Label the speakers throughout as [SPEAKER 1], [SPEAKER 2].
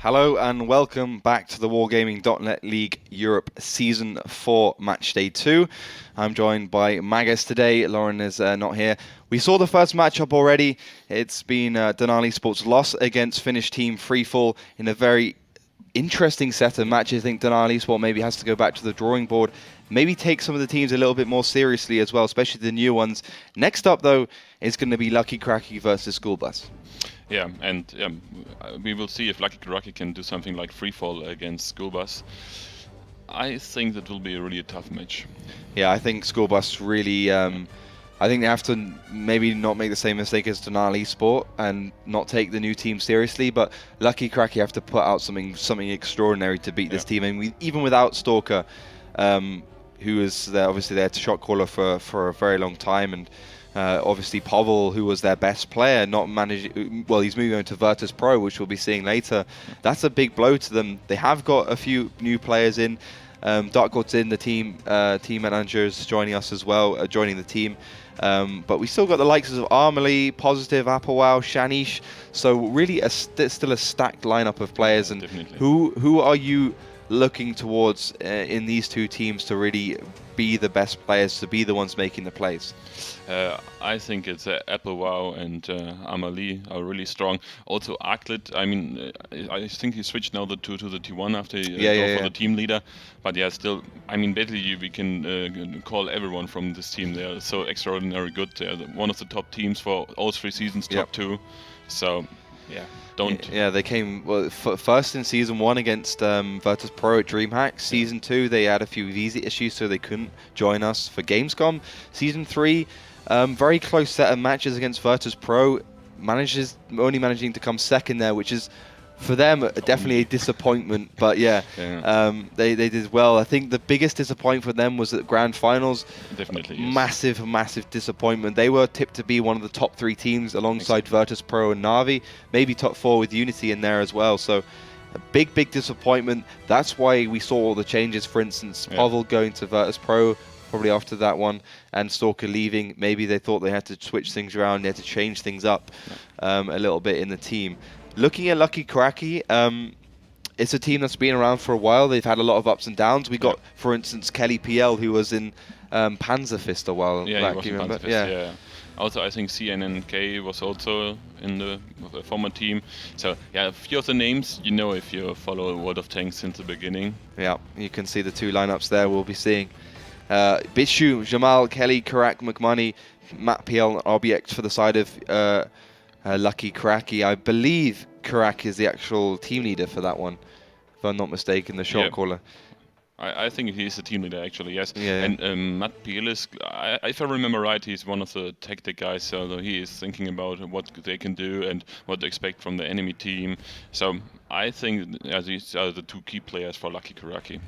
[SPEAKER 1] Hello and welcome back to the Wargaming.net League Europe Season 4 Matchday 2. I'm joined by Magus today. Lauren is not here. We saw the first matchup already. It's been Denali Sports' loss against Finnish team Freefall in a very interesting set of matches. I think Denali Sport maybe has to go back to the drawing board, maybe take some of the teams a little bit more seriously as well, especially the new ones. Next up, though, is going to be Lucky Kuraki versus SchoolBus.
[SPEAKER 2] Yeah, and we will see if Lucky Kuraki can do something like Freefall against SchoolBus. I think that will be really a tough match.
[SPEAKER 1] Yeah, I think SchoolBus really... I think they have to maybe not make the same mistake as Denali Sport and not take the new team seriously, but Lucky Kuraki have to put out something extraordinary to beat this team. And even without Stalker, who is obviously their shot caller for a very long time, and obviously Pavel, who was their best player, not managing. Well, he's moving on to Virtus Pro, which we'll be seeing later. That's a big blow to them. They have got a few new players in. Dark God's in the team managers joining us as well, joining the team. But we still got the likes of Armely, Positive, Applewell, Shanish. So really, still a stacked lineup of players. And who are you looking towards in these two teams to really be the best players, to be the ones making the plays?
[SPEAKER 2] I think it's Applewell and Amelie are really strong. Also Arklit, I mean, I think he switched now to the T1 after he go for the team leader. But yeah, still, I mean, basically we can call everyone from this team. They are so extraordinary good. They are one of the top teams for all 3 seasons, top 2. So, yeah.
[SPEAKER 1] Yeah, they came first in Season 1 against Virtus Pro at DreamHack. Season 2, they had a few visa issues, so they couldn't join us for Gamescom. Season 3, very close set of matches against Virtus Pro. Only managing to come second there, which is, for them, definitely a disappointment. But yeah, they did well. I think the biggest disappointment for them was at Grand Finals.
[SPEAKER 2] Definitely,
[SPEAKER 1] yes. Massive disappointment. They were tipped to be one of the top 3 teams alongside Virtus Pro and Na'Vi. Maybe top 4 with Unity in there as well. So a big disappointment. That's why we saw all the changes. For instance, Pavel going to Virtus Pro probably after that one, and Stalker leaving. Maybe they thought they had to switch things around. They had to change things up a little bit in the team. Looking at Lucky Kuraki, it's a team that's been around for a while. They've had a lot of ups and downs. We got, for instance, Kelly PL, who was in Panzerfist a while back.
[SPEAKER 2] He was in Panzerfist, yeah. Also, I think CNNK was also in the former team. So, yeah, a few of the names you know if you follow World of Tanks since the beginning.
[SPEAKER 1] Yeah, you can see the 2 lineups there we'll be seeing. Bishu, Jamal, Kelly, Karak, McMoney, Matt PL, RBX for the side of Lucky Kuraki. I believe Kuraki is the actual team leader for that one, if I'm not mistaken, the shot caller.
[SPEAKER 2] I think he's the team leader, actually, yes.
[SPEAKER 1] Yeah.
[SPEAKER 2] And Matt Pielis, if I remember right, he's one of the tactic guys, so he is thinking about what they can do and what to expect from the enemy team. So I think these are the 2 key players for Lucky Kuraki.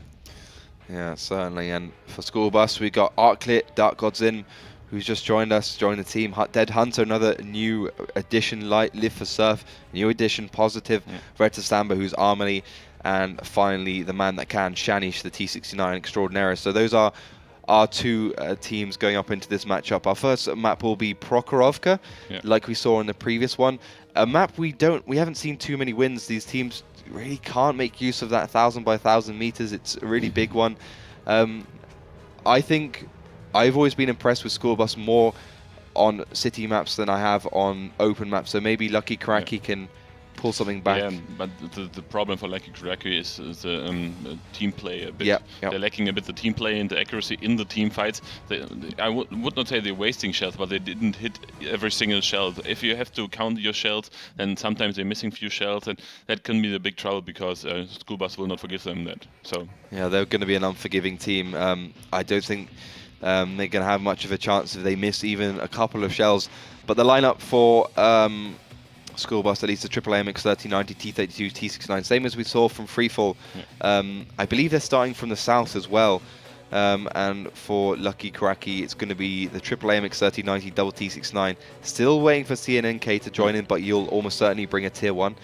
[SPEAKER 1] Yeah, certainly. And for SchoolBus, we got Arklit, Dark God's in, who's just joined the team. Dead Hunter, another new addition, Live for Surf, new addition, Positive, Red to Samba, who's Armely, and finally the man that can, Shanish, the T69 Extraordinaire. So those are our 2 teams going up into this matchup. Our first map will be PROKHOROVKA, like we saw in the previous one. A map we haven't seen too many wins. These teams really can't make use of that 1,000 by 1,000 meters. It's a really big one. I think I've always been impressed with SchoolBus more on city maps than I have on open maps. So maybe Lucky Kuraki can pull something back.
[SPEAKER 2] Yeah, but the problem for Lucky Kuraki is the team play a bit. They're lacking a bit the team play and the accuracy in the team fights. I would not say they're wasting shells, but they didn't hit every single shell. If you have to count your shells, then sometimes they're missing few shells, and that can be the big trouble because SchoolBus will not forgive them that. So
[SPEAKER 1] yeah, they're going to be an unforgiving team. I don't think they're going to have much of a chance if they miss even a couple of shells. But the lineup for SchoolBus, at least the AAA MX 3090, T32, T69, same as we saw from Freefall. I believe they're starting from the south as well. And for Lucky Kuraki, it's going to be the AAA MX 3090 double T69. Still waiting for CNNK to join in, but you'll almost certainly bring a tier 1.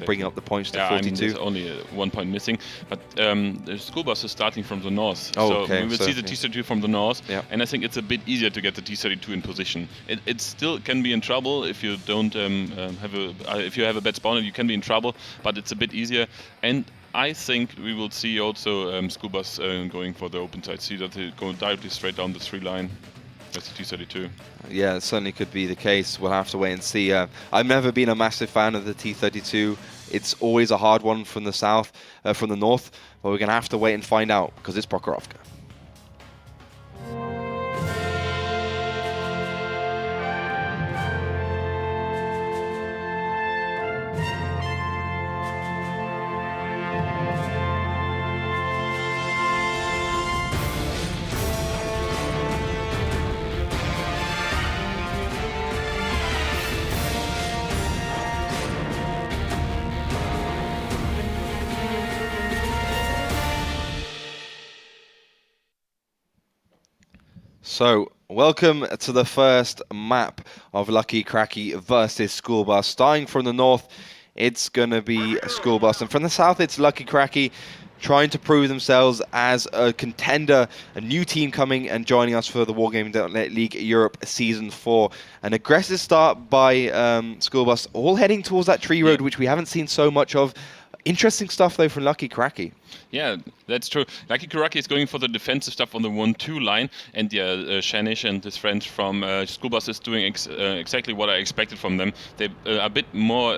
[SPEAKER 1] bringing up the points to 42.
[SPEAKER 2] I mean, there's only 1 point missing, but the SchoolBus is starting from the north, we will see the T32 from the north, and I think it's a bit easier to get the T32 in position. It still can be in trouble if you don't if you have a bad spawner, you can be in trouble, but it's a bit easier. And I think we will see also SchoolBus going for the open side. See that they go directly straight down the 3 line. That's the T32.
[SPEAKER 1] Yeah, it certainly could be the case. We'll have to wait and see. I've never been a massive fan of the T32. It's always a hard one from the south, from the north, but we're going to have to wait and find out because it's PROKHOROVKA. So, welcome to the first map of Lucky Kuraki versus SchoolBus. Starting from the north, it's going to be SchoolBus. And from the south, it's Lucky Kuraki trying to prove themselves as a contender, a new team coming and joining us for the Wargaming.net League Europe Season 4. An aggressive start by SchoolBus, all heading towards that tree road, which we haven't seen so much of. Interesting stuff, though, from Lucky Kuraki.
[SPEAKER 2] Yeah, that's true. Lucky Kuraki is going for the defensive stuff on the 1-2 line, and Shanish and his friend from SchoolBus is doing exactly what I expected from them. They're a bit more,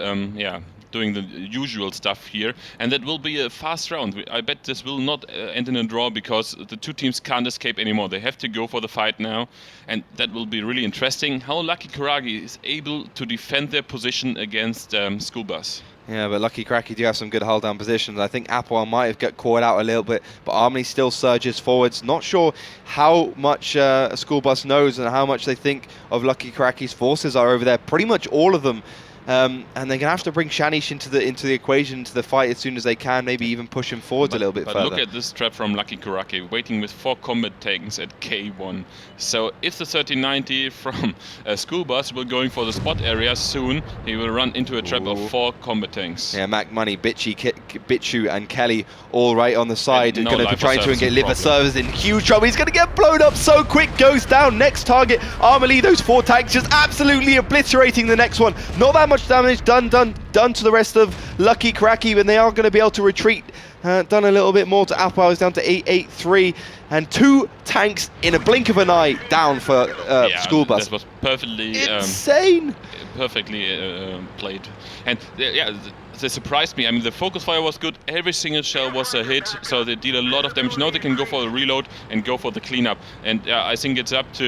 [SPEAKER 2] doing the usual stuff here, and that will be a fast round. I bet this will not end in a draw because the two teams can't escape anymore. They have to go for the fight now, and that will be really interesting how Lucky Kuraki is able to defend their position against SchoolBus.
[SPEAKER 1] Yeah, but Lucky Kuraki do have some good hold down positions. I think Apple might have got caught out a little bit, but Harmony still surges forwards. Not sure how much SchoolBus knows and how much they think of Lucky Kuraki's forces are over there. Pretty much all of them. And they're going to have to bring Shanish into the equation, into the fight as soon as they can, maybe even push him forwards a little bit further.
[SPEAKER 2] But look at this trap from Lucky Kuraki, waiting with 4 combat tanks at K1. So if the 1390 from SchoolBus will going for the spot area soon, he will run into a trap of 4 combat tanks.
[SPEAKER 1] Yeah, Mac Money, Bitchu and Kelly all right on the side. Going to be trying to get liver servers in huge trouble. He's going to get blown up so quick, goes down. Next target, Armely, those 4 tanks just absolutely obliterating the next one. Not that much damage done to the rest of Lucky Kuraki, but they are going to be able to retreat. Done a little bit more to Apple. Is down to 883, and 2 tanks in a blink of an eye down for SchoolBus.
[SPEAKER 2] That was perfectly
[SPEAKER 1] insane.
[SPEAKER 2] Perfectly played, and they surprised me. I mean, the focus fire was good. Every single shell was a hit, so they deal a lot of damage. Now they can go for the reload and go for the cleanup. And I think it's up to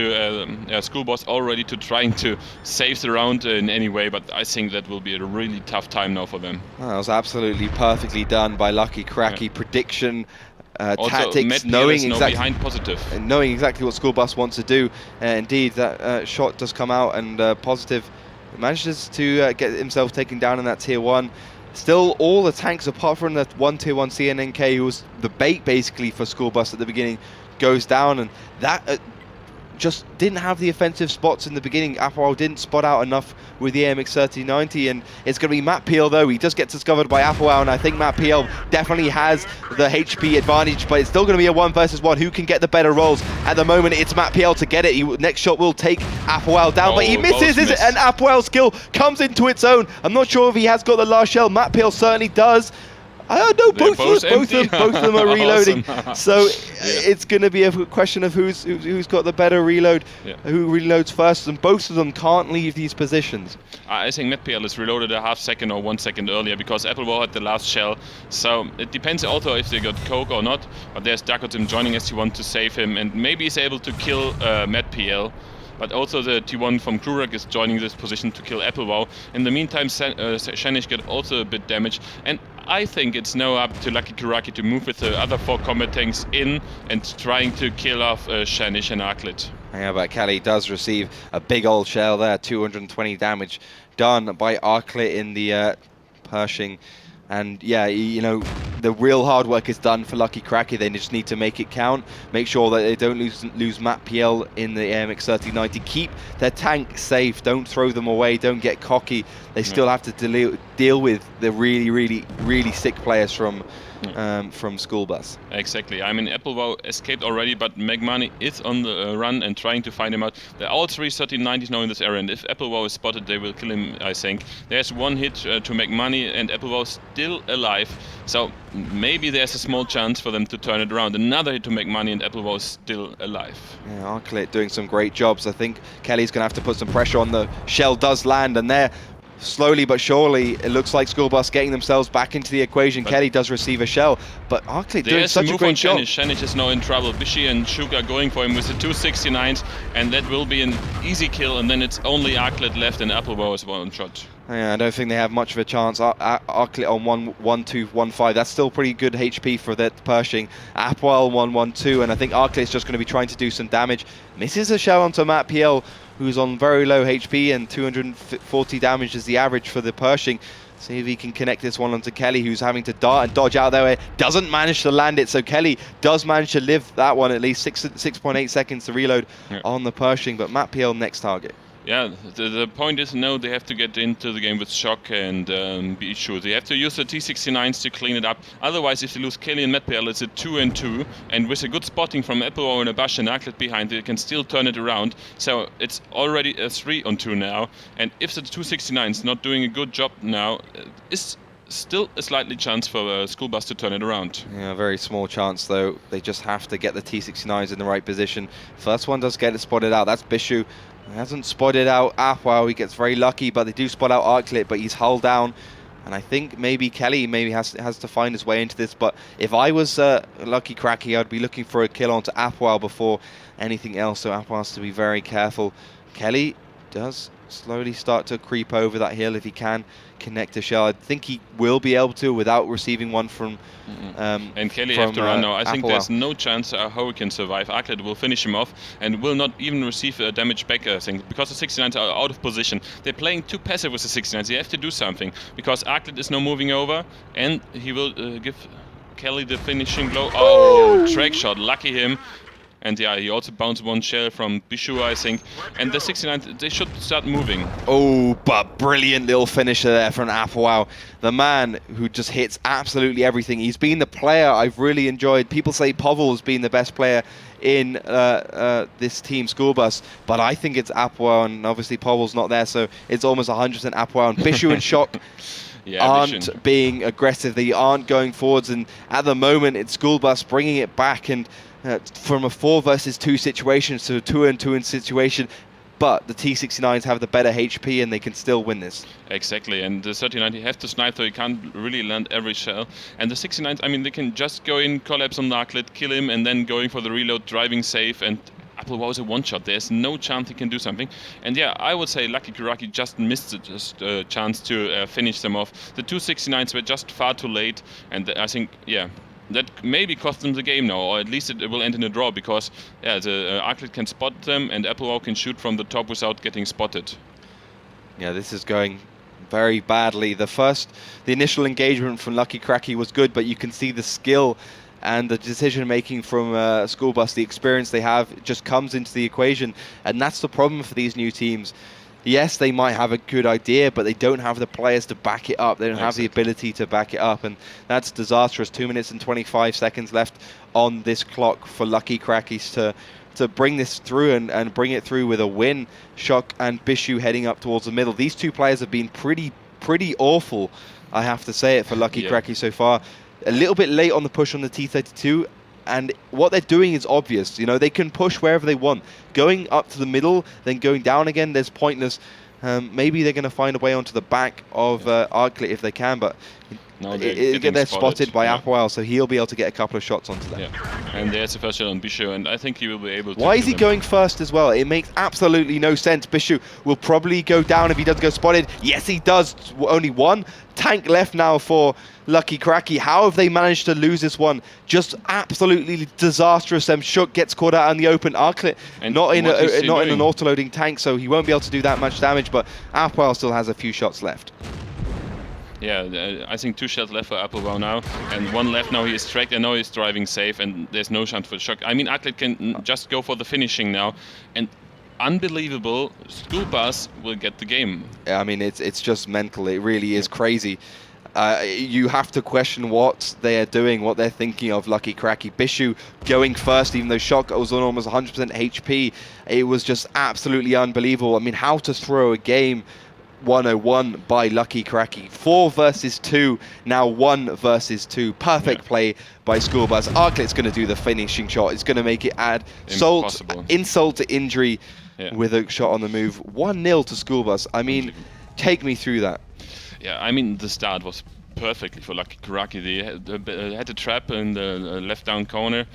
[SPEAKER 2] SchoolBus already to trying to save the round in any way. But I think that will be a really tough time now for them.
[SPEAKER 1] That was absolutely perfectly done by Lucky Kuraki. Prediction. Tactics,
[SPEAKER 2] knowing exactly
[SPEAKER 1] what SchoolBus wants to do. Indeed, that shot does come out, and Positive manages to get himself taken down in that tier 1. Still, all the tanks apart from that one tier 1 CNNK, who was the bait basically for SchoolBus at the beginning, goes down, and that just didn't have the offensive spots in the beginning. Apple didn't spot out enough with the AMX 3090, and it's going to be Matt PL though. He just gets discovered by Apple, and I think Matt PL definitely has the HP advantage, but it's still going to be a 1 versus 1. Who can get the better rolls? At the moment, it's Matt PL to get it. Next shot will take Apple down, but he misses, and Apple skill comes into its own. I'm not sure if he has got the last shell. Matt PL certainly does. I don't know, both of them are reloading. Awesome. So it's going to be a question of who's got the better reload, who reloads first, and both of them can't leave these positions.
[SPEAKER 2] I think MedPL is reloaded a half second or 1 second earlier because Applewell had the last shell. So it depends also if they got Coke or not. But there's Dakotim joining ST1 to save him, and maybe he's able to kill MedPL. But also the T1 from Kuraki is joining this position to kill Applewell. In the meantime, Shanish got also a bit damaged. And I think it's now up to Lucky Kuraki to move with the other 4 combat tanks in and trying to kill off Shanish and Arklit.
[SPEAKER 1] Yeah, but Kelly does receive a big old shell there. 220 damage done by Arklit in the Pershing. And yeah, you know, the real hard work is done for Lucky Kuraki. They just need to make it count, make sure that they don't lose Matt PL in the AMX 3090. Keep their tank safe, don't throw them away, don't get cocky. They still have to deal with the really sick players from SchoolBus.
[SPEAKER 2] Exactly. I mean, Applewell escaped already, but McMoney is on the run and trying to find him out. They're all three 1390s now in this area, and if Applewell is spotted, they will kill him, I think. There's one hit to McMoney, and Applewell still alive. So maybe there's a small chance for them to turn it around. Another hit to McMoney, and Applewell is still alive.
[SPEAKER 1] Yeah, Arclit doing some great jobs. I think Kelly's going to have to put some pressure on. The shell does land, and there, slowly but surely, it looks like SchoolBus getting themselves back into the equation. But Kelly does receive a shell, but Arclit doing such a great job.
[SPEAKER 2] Shanish is now in trouble. Bishi and Shuk are going for him with the 269s, and that will be an easy kill, and then it's only Arclit left, and Applewell is one shot.
[SPEAKER 1] Yeah, I don't think they have much of a chance. Arclit on 1-2-1-5. That's still pretty good HP for that Pershing. Applewell 1-1-2, and I think Arclit's just going to be trying to do some damage. Misses a shell onto Matt PL, who's on very low HP, and 240 damage is the average for the Pershing. See if he can connect this one onto Kelly, who's having to dart and dodge out there. Doesn't manage to land it, so Kelly does manage to live that one, at least 6.8 seconds to reload on the Pershing, but Matt PL next target.
[SPEAKER 2] Yeah, the point is now they have to get into the game with Shock and be sure. They have to use the T69s to clean it up. Otherwise, if they lose Kelly and Matpl, it's a 2-2. And with a good spotting from Applewell and Abash and Arclit behind, they can still turn it around. So it's already a 3-2 now. And if the 269s not doing a good job now, it's still a slightly chance for SchoolBus to turn it around.
[SPEAKER 1] Yeah, very small chance though. They just have to get the T69s in the right position. First one does get it spotted out. That's Bishu. He hasn't spotted out Applewell. He gets very lucky, but they do spot out Arclit, but he's hull down. And I think maybe Kelly has to find his way into this. But if I was Lucky Kuraki, I'd be looking for a kill onto Applewell before anything else. So Applewell has to be very careful. Kelly does slowly start to creep over that hill if he can connect a shell. I think he will be able to without receiving one from
[SPEAKER 2] and Kelly have to run now. I think there's no chance how he can survive. Arclit will finish him off and will not even receive damage back, I think, because the 69s are out of position. They're playing too passive with the 69s. They have to do something because Arclit is now moving over and he will give Kelly the finishing blow. Oh, track shot, lucky him. And yeah, he also bounced one shell from Bishu, I think. And the 69, they should start moving.
[SPEAKER 1] Oh, but brilliant little finisher there from Applewell. The man who just hits absolutely everything. He's been the player I've really enjoyed. People say Pavel's been the best player in this team, SchoolBus. But I think it's Applewell, and obviously Pavel's not there, so it's almost 100% Applewell. And Bishu and Shock aren't being aggressive. They aren't going forwards. And at the moment, it's SchoolBus bringing it back and from a 4 versus 2 situation to a 2-2 situation, but the T69s have the better HP and they can still win this.
[SPEAKER 2] Exactly, and the 3090 have to snipe, so he can't really land every shell. And the 69s, I mean, they can just go in, collapse on Arclit, kill him, and then going for the reload, driving safe, and Applewell is a one-shot. There's no chance he can do something. And yeah, I would say Lucky Kuraki just missed the chance to finish them off. The 269s were just far too late, and I think, yeah, that maybe cost them the game now, or at least it will end in a draw, because yeah, the Arclit can spot them and Applewell can shoot from the top without getting spotted.
[SPEAKER 1] Yeah, this is going very badly. The initial engagement from Lucky Kuraki was good, but you can see the skill and the decision making from SchoolBus, the experience they have, just comes into the equation, and that's the problem for these new teams. Yes, they might have a good idea, but they don't have the players to back it up. They don't have the ability to back it up, and that's disastrous. 2 minutes and 25 seconds left on this clock for Lucky Kurakis to bring this through and bring it through with a win. Shock and Bishu heading up towards the middle. These two players have been pretty awful, I have to say it, for Lucky Kuraki so far. A little bit late on the push on the T32. And what they're doing is obvious. You know, they can push wherever they want. Going up to the middle, then going down again, there's pointless. Maybe they're going to find a way onto the back of Arclit if they can, but they're spotted by Applewell, so he'll be able to get a couple of shots onto them.
[SPEAKER 2] Yeah. And there's the first shot on Bishu, and I think he will be able to.
[SPEAKER 1] Why is he going first as well? It makes absolutely no sense. Bishu will probably go down if he doesn't go spotted. Yes, he does. Only one tank left now for Lucky Kuraki. How have they managed to lose this one? Just absolutely disastrous. Shook gets caught out in the open. Arclit not in an auto-loading tank, so he won't be able to do that much damage, but Applewell still has a few shots left.
[SPEAKER 2] Yeah, I think 2 shots left for Applewell now, and 1 left now. He is tracked, and now he's driving safe, and there's no chance for Shock. I mean, Arclit can just go for the finishing now, and unbelievable. SchoolBus will get the game.
[SPEAKER 1] I mean, it's just mental. It really is crazy. You have to question what they are doing, what they're thinking of. Lucky Kuraki. Bishu going first, even though shot was on almost 100% HP. It was just absolutely unbelievable. I mean, how to throw a game 101 by Lucky Kuraki. 4 versus 2, now 1 versus 2. Perfect play by SchoolBus. Arclet's going to do the finishing shot. It's going to make it add insult to injury with a shot on the move. 1-0 to SchoolBus. I mean, take me through that.
[SPEAKER 2] Yeah, I mean, the start was perfectly for Lucky Kuraki. They had a trap in the left down corner.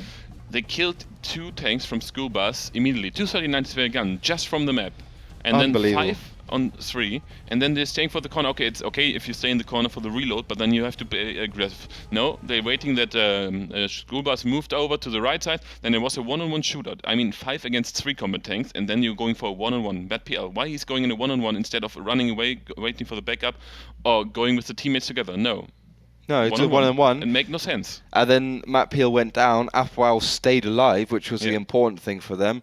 [SPEAKER 2] They killed 2 tanks from SchoolBus immediately. 239 gun just from the map. And then 5 on 3, and then they're staying for the corner. Okay, it's okay if you stay in the corner for the reload, but then you have to be aggressive. No, they're waiting that SchoolBus moved over to the right side, then there was a 1-on-1 shootout. I mean, 5 against 3 combat tanks, and then you're going for a 1-on-1. Bad PL. Why he's going in a 1-on-1 instead of running away, waiting for the backup, or going with the teammates together? No,
[SPEAKER 1] it's a 1-on-1.
[SPEAKER 2] It makes no sense.
[SPEAKER 1] And then Matt Peel went down. Afwal stayed alive, which was the important thing for them.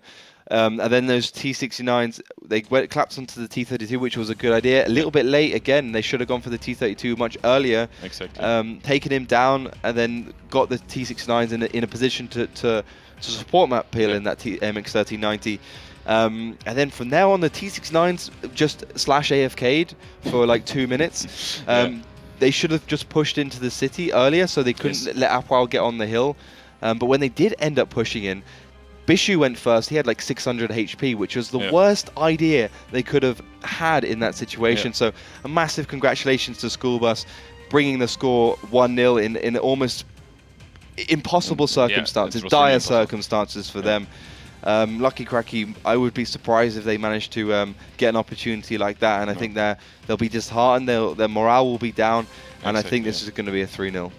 [SPEAKER 1] And then those T69s, they clapped onto the T32, which was a good idea. A little bit late again. They should have gone for the T32 much earlier.
[SPEAKER 2] Exactly.
[SPEAKER 1] Taken him down and then got the T69s in a position to support Matt Peel in that MX1390. And then from there on, the T69s just /AFK'd for like 2 minutes. They should have just pushed into the city earlier, so they couldn't let Afwal get on the hill. But when they did end up pushing in, Bishu went first. He had like 600 HP, which was the worst idea they could have had in that situation. So a massive congratulations to SchoolBus, bringing the score 1-0 in almost impossible circumstances, dire circumstances for them. Lucky Kuraki, I would be surprised if they managed to get an opportunity like that, and I think they'll be disheartened, their morale will be down, and I think this is going to be a 3-0.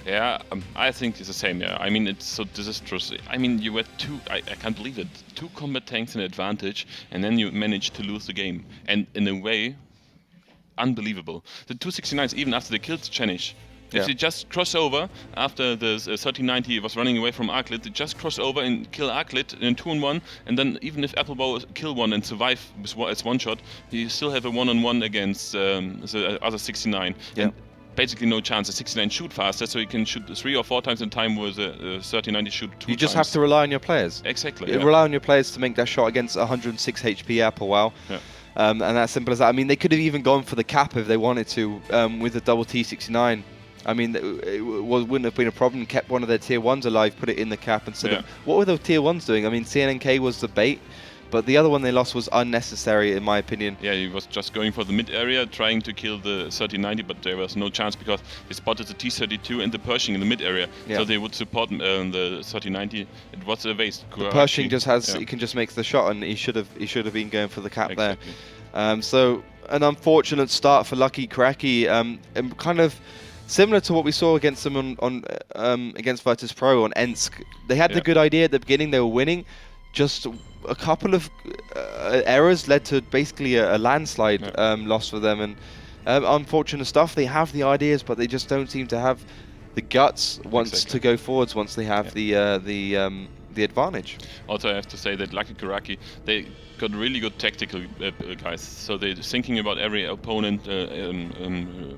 [SPEAKER 2] Yeah, I think it's the same. Yeah, I mean, it's so disastrous. I mean, you had 2. I can't believe it. 2 combat tanks in advantage, and then you managed to lose the game. And in a way, unbelievable. The 269s, even after they killed Chenish, if they just cross over after the 1390 was running away from Arklet, they just cross over and kill Arklet in 2-on-1, and then even if Applebow kill one and survive as one shot, you still have a 1-on-1 against the other 69.
[SPEAKER 1] Yeah.
[SPEAKER 2] And basically no chance. The 69 shoot faster, so you can shoot 3 or 4 times in time, with a 1390 shoot 2 times.
[SPEAKER 1] You just have to rely on your players.
[SPEAKER 2] Exactly.
[SPEAKER 1] Rely on your players to make that shot against 106 HP Applebow. And that's simple as that. I mean, they could have even gone for the cap if they wanted to with the double T69. I mean, it wouldn't have been a problem. Kept one of their tier 1s alive, put it in the cap instead of... What were those tier 1s doing? I mean, CNNK was the bait, but the other one they lost was unnecessary, in my opinion.
[SPEAKER 2] Yeah, he was just going for the mid area, trying to kill the 1390, but there was no chance because they spotted the T32 and the Pershing in the mid area, so they would support the 1390. It was a waste.
[SPEAKER 1] The Pershing just has, he can just make the shot, and he should have been going for the cap there. So an unfortunate start for Lucky Kuraki, and kind of similar to what we saw against them on against Virtus Pro on ENSK. They had the good idea at the beginning, they were winning. Just a couple of errors led to basically a landslide loss for them, and unfortunate stuff. They have the ideas, but they just don't seem to have the guts to go forwards once they have the advantage. Also, I have to say that Lucky Kuraki, they got really good tactical guys. So they're thinking about every opponent,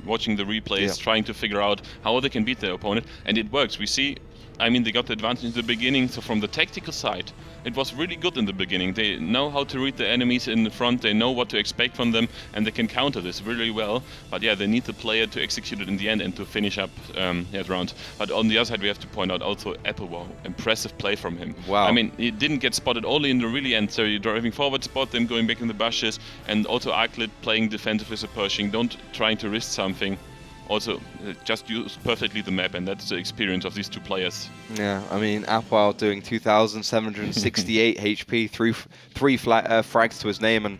[SPEAKER 1] watching the replays, trying to figure out how they can beat their opponent, and it works. We see, I mean, they got the advantage in the beginning, so from the tactical side, it was really good in the beginning. They know how to read the enemies in the front, they know what to expect from them, and they can counter this really well. But yeah, they need the player to execute it in the end and to finish up that round. But on the other side, we have to point out also Applebow. Impressive play from him. Wow. I mean, he didn't get spotted only in the really end, so you're driving forward, spot them, going back in the bushes, and also Arklet playing defensive with a Pershing, don't trying to risk something. Also, just use perfectly the map, and that's the experience of these 2 players. Yeah, I mean, Applebow doing 2,768 HP, three frags to his name, and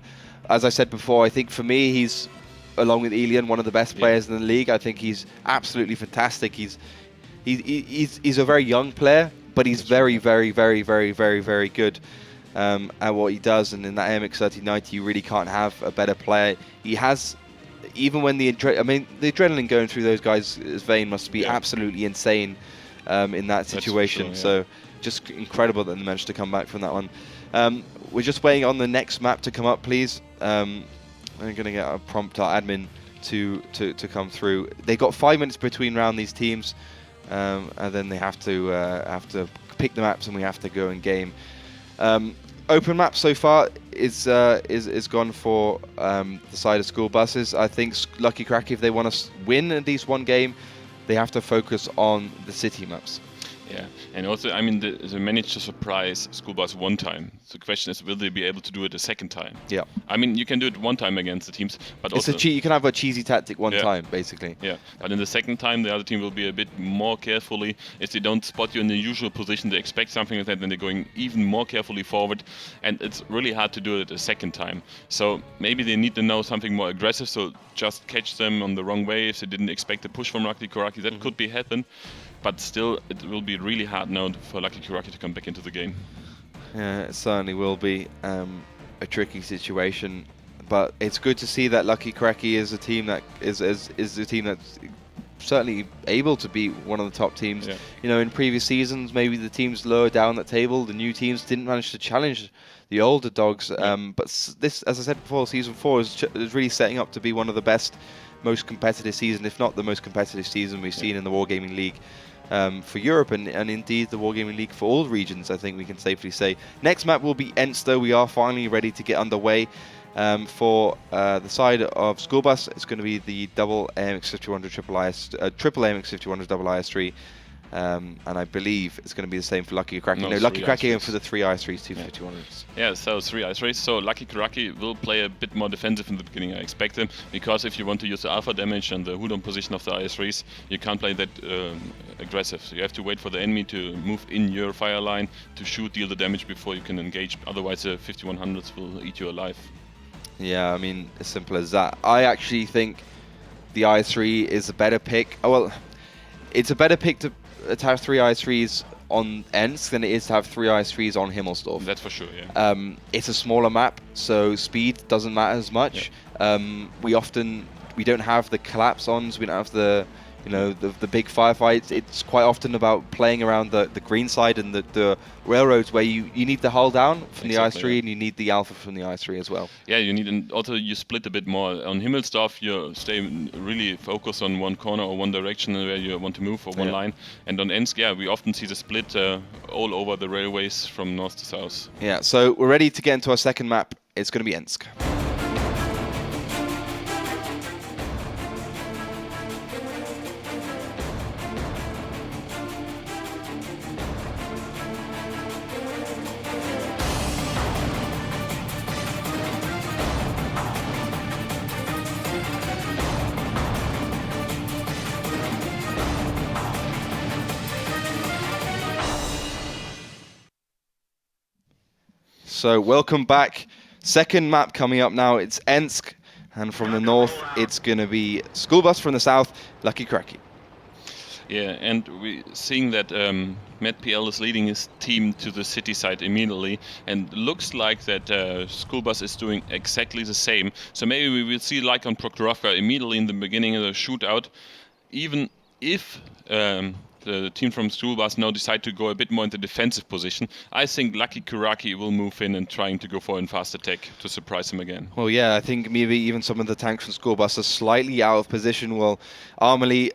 [SPEAKER 1] as I said before, I think for me, he's, along with Elian, one of the best players in the league. I think he's absolutely fantastic. He's a very young player, but he's very, very, very, very, very, very good at what he does, and in that MX1390, you really can't have a better player. He has... Even when the adrenaline going through those guys' vein must be absolutely insane in that situation. True, so just incredible that they managed to come back from that one. We're just waiting on the next map to come up, please. I'm going to get a prompt our admin to come through. They got 5 minutes between round, these teams, and then they have to pick the maps, and we have to go and game. Open map so far is gone for the side of SchoolBuses. I think Lucky Kuraki, if they want to win at least one game, they have to focus on the city maps.
[SPEAKER 2] Yeah, and also, I mean, they managed to surprise SchoolBus one time. The question is, will they be able to do it a second time?
[SPEAKER 1] Yeah.
[SPEAKER 2] I mean, you can do it one time against the teams, but
[SPEAKER 1] it's
[SPEAKER 2] also...
[SPEAKER 1] you can have a cheesy tactic one time, basically.
[SPEAKER 2] Yeah, but in the second time, the other team will be a bit more carefully. If they don't spot you in the usual position, they expect something like that, then they're going even more carefully forward, and it's really hard to do it a second time. So maybe they need to know something more aggressive, so just catch them on the wrong way if they didn't expect a push from Lucky Kuraki. That could be happen. But still, it will be really hard now for Lucky Kuraki to come back into the game.
[SPEAKER 1] Yeah, it certainly will be a tricky situation. But it's good to see that Lucky Kuraki is a team that is a team that's certainly able to be one of the top teams.
[SPEAKER 2] Yeah.
[SPEAKER 1] You know, in previous seasons, maybe the teams lower down that table, the new teams didn't manage to challenge the older dogs. But this, as I said before, season 4 is really setting up to be one of the best, most competitive season, if not the most competitive season we've seen in the Wargaming League. For Europe and indeed the Wargaming League for all regions, I think we can safely say. Next map will be ENSK. We are finally ready to get underway. For the side of SchoolBus, it's going to be the double AMX 5100 triple AMX 5100 double IS3. And I believe it's going to be the same for Lucky Kuraki. No, Lucky Kuraki going for the 3 IS3s, 2 5100s.
[SPEAKER 2] Yeah, so 3 IS3s. So Lucky Kuraki will play a bit more defensive in the beginning, I expect him, because if you want to use the alpha damage and the hood-on position of the IS3s, you can't play that aggressive. So you have to wait for the enemy to move in your fire line to shoot, deal the damage before you can engage. Otherwise, the 5100s will eat you alive. Yeah,
[SPEAKER 1] I mean, as simple as that. I actually think the IS3 is a better pick. Oh, well, it's a better pick to have 3 IS3s on ENSK than it is to have 3 IS3s on Himmelsdorf.
[SPEAKER 2] That's for sure, yeah.
[SPEAKER 1] It's a smaller map, so speed doesn't matter as much. Yeah. We don't have the collapse ons, we don't have the big firefights. It's quite often about playing around the green side and the railroads where you need the hull down from the IS3 and you need the alpha from the IS3 as well.
[SPEAKER 2] Yeah, you need, and also you split a bit more. On Himmelsdorf, you stay really focused on one corner or one direction where you want to move or one line. And on ENSK, we often see the split all over the railways from north to south.
[SPEAKER 1] Yeah, so we're ready to get into our second map. It's going to be ENSK. So welcome back. Second map coming up now. It's ENSK, and from the north, it's going to be SchoolBus. From the south, Lucky Kuraki.
[SPEAKER 2] Yeah, and we're seeing that MatPL is leading his team to the city side immediately, and looks like that SchoolBus is doing exactly the same. So maybe we will see, like on PROKHOROVKA, immediately in the beginning of the shootout, even if the team from SchoolBus now decide to go a bit more into defensive position, I think Lucky Kuraki will move in and trying to go for a fast attack to surprise him again.
[SPEAKER 1] Well, yeah, I think maybe even some of the tanks from SchoolBus are slightly out of position. Well, Armely,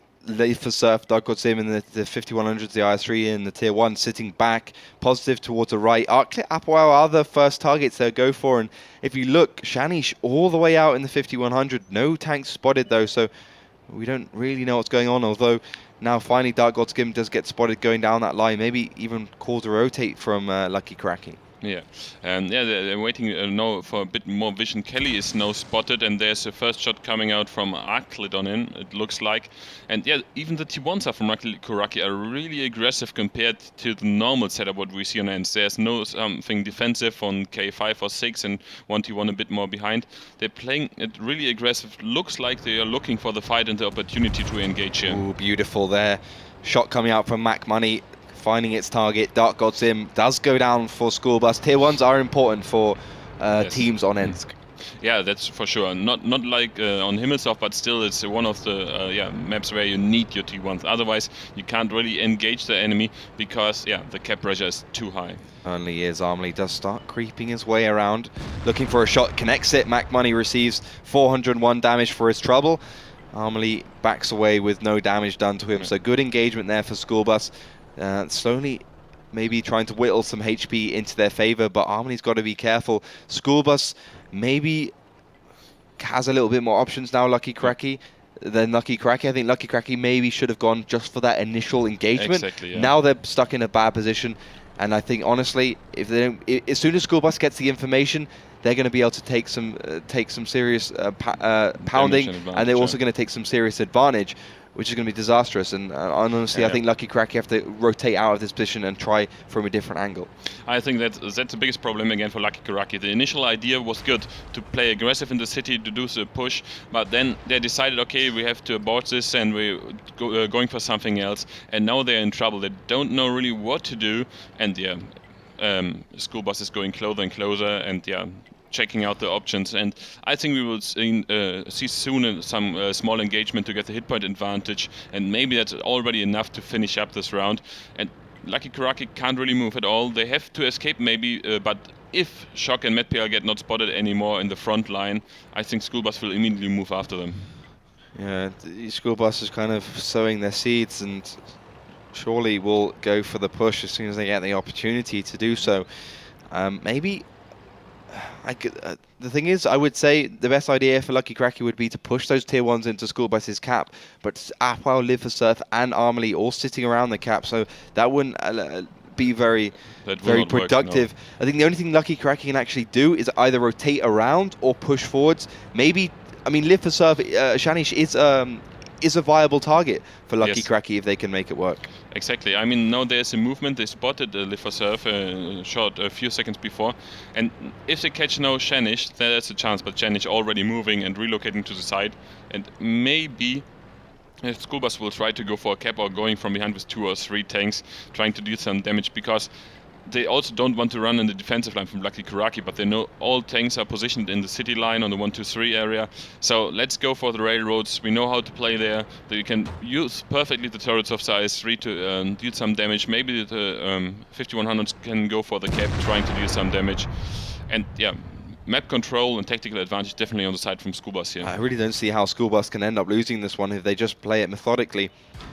[SPEAKER 1] for Surf, Darkgodsim in the 5100s, the IS3 in the tier 1, sitting back, positive towards the right. Arclit, Apoel are the first targets they'll go for, and if you look, Shanish all the way out in the 5100, no tanks spotted though, so we don't really know what's going on, although now finally Darkgodsim does get spotted going down that line, maybe even called to rotate from Lucky Kuraki.
[SPEAKER 2] Yeah, and yeah, they're waiting now for a bit more vision. Kelly is now spotted, and there's a first shot coming out from Arclit on in, it looks like. And yeah, even the T1s from Lucky Kuraki are really aggressive compared to the normal setup what we see on ends. There's no something defensive on K5 or 6 and 1T1 a bit more behind. They're playing it really aggressive. Looks like they are looking for the fight and the opportunity to engage here.
[SPEAKER 1] Ooh, beautiful there. Shot coming out from Mac Money, finding its target. Darkgodsim does go down for SchoolBus. Tier 1s are important for teams on ENSK.
[SPEAKER 2] Yeah, that's for sure. Not like on Himmelsdorf, but still it's one of the maps where you need your T1s. Otherwise, you can't really engage the enemy because the cap pressure is too high.
[SPEAKER 1] Only is Armley does start creeping his way around, looking for a shot, connects it. Mac Money receives 401 damage for his trouble. Armley backs away with no damage done to him, so good engagement there for SchoolBus. Slowly maybe trying to whittle some HP into their favor, but Armley's got to be careful. SchoolBus maybe has a little bit more options now, Lucky Kuraki, than Lucky Kuraki. I think Lucky Kuraki maybe should have gone just for that initial engagement.
[SPEAKER 2] Exactly, yeah.
[SPEAKER 1] Now they're stuck in a bad position, and I think honestly, if they don't, as soon as SchoolBus gets the information, they're going to be able to take some serious pounding, and they're also going to take some serious advantage, which is going to be disastrous. And honestly, I think Lucky Kuraki have to rotate out of this position and try from a different angle.
[SPEAKER 2] I think that's the biggest problem again for Lucky Kuraki. The initial idea was good, to play aggressive in the city, to do the push, but then they decided, okay, we have to abort this and we're going for something else, and now they're in trouble. They don't know really what to do, and SchoolBus is going closer and closer, and checking out the options, and I think we will see soon some small engagement to get the hit point advantage, and maybe that's already enough to finish up this round. And Lucky Kuraki can't really move at all. They have to escape maybe, but if Shock and MedPL get not spotted anymore in the front line, I think SchoolBus will immediately move after them. Yeah,
[SPEAKER 1] SchoolBus is kind of sowing their seeds and surely will go for the push as soon as they get the opportunity to do so. Maybe the thing is, I would say the best idea for Lucky Kuraki would be to push those tier 1s into SchoolBus's cap, but Apwell, Live for Surf and Armley all sitting around the cap, so that wouldn't be very productive. Work, no. I think the only thing Lucky Kuraki can actually do is either rotate around or push forwards. Maybe, I mean, Live for Surf, Shanish is a viable target for Lucky Kuraki if they can make it work.
[SPEAKER 2] Exactly. I mean, now there's a movement. They spotted Live for Surf shot a few seconds before, and if they catch now Shanish, then there's a chance, but Shanish already moving and relocating to the side, and maybe SchoolBus will try to go for a cap or going from behind with 2 or 3 tanks, trying to deal some damage, because they also don't want to run in the defensive line from Lucky Kuraki, but they know all tanks are positioned in the city line on the 1-2-3 area. So let's go for the railroads. We know how to play there. You can use perfectly the turrets of size 3 to deal some damage. Maybe the 5100s can go for the cap, trying to deal some damage. And map control and tactical advantage definitely on the side from SchoolBus here.
[SPEAKER 1] I really don't see how SchoolBus can end up losing this one if they just play it methodically.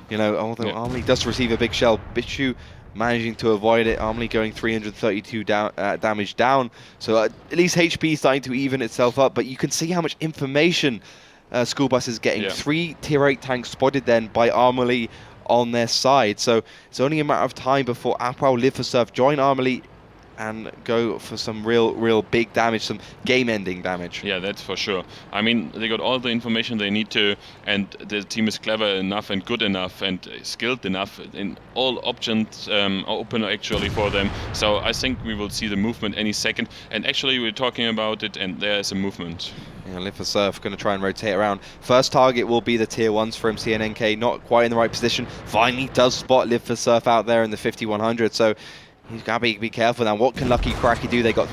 [SPEAKER 1] You know, although Armley does receive a big shell, Bichu managing to avoid it. Armley going 332 damage down, so at least HP is starting to even itself up, but you can see how much information SchoolBus is getting. 3 tier 8 tanks spotted then by Armley on their side, so it's only a matter of time before Apwell, Live for Surf join Armley and go for some real big damage, some game-ending damage.
[SPEAKER 2] Yeah, that's for sure. I mean, they got all the information they need to, and the team is clever enough and good enough and skilled enough in all options open actually for them. So I think we will see the movement any second. And actually, we're talking about it, and there's a movement.
[SPEAKER 1] Yeah, Live for Surf going to try and rotate around. First target will be the tier 1s for MCNNK, not quite in the right position. Finally does spot Live for Surf out there in the 5100, so he's got to be careful now. What can Lucky Kuraki do? They got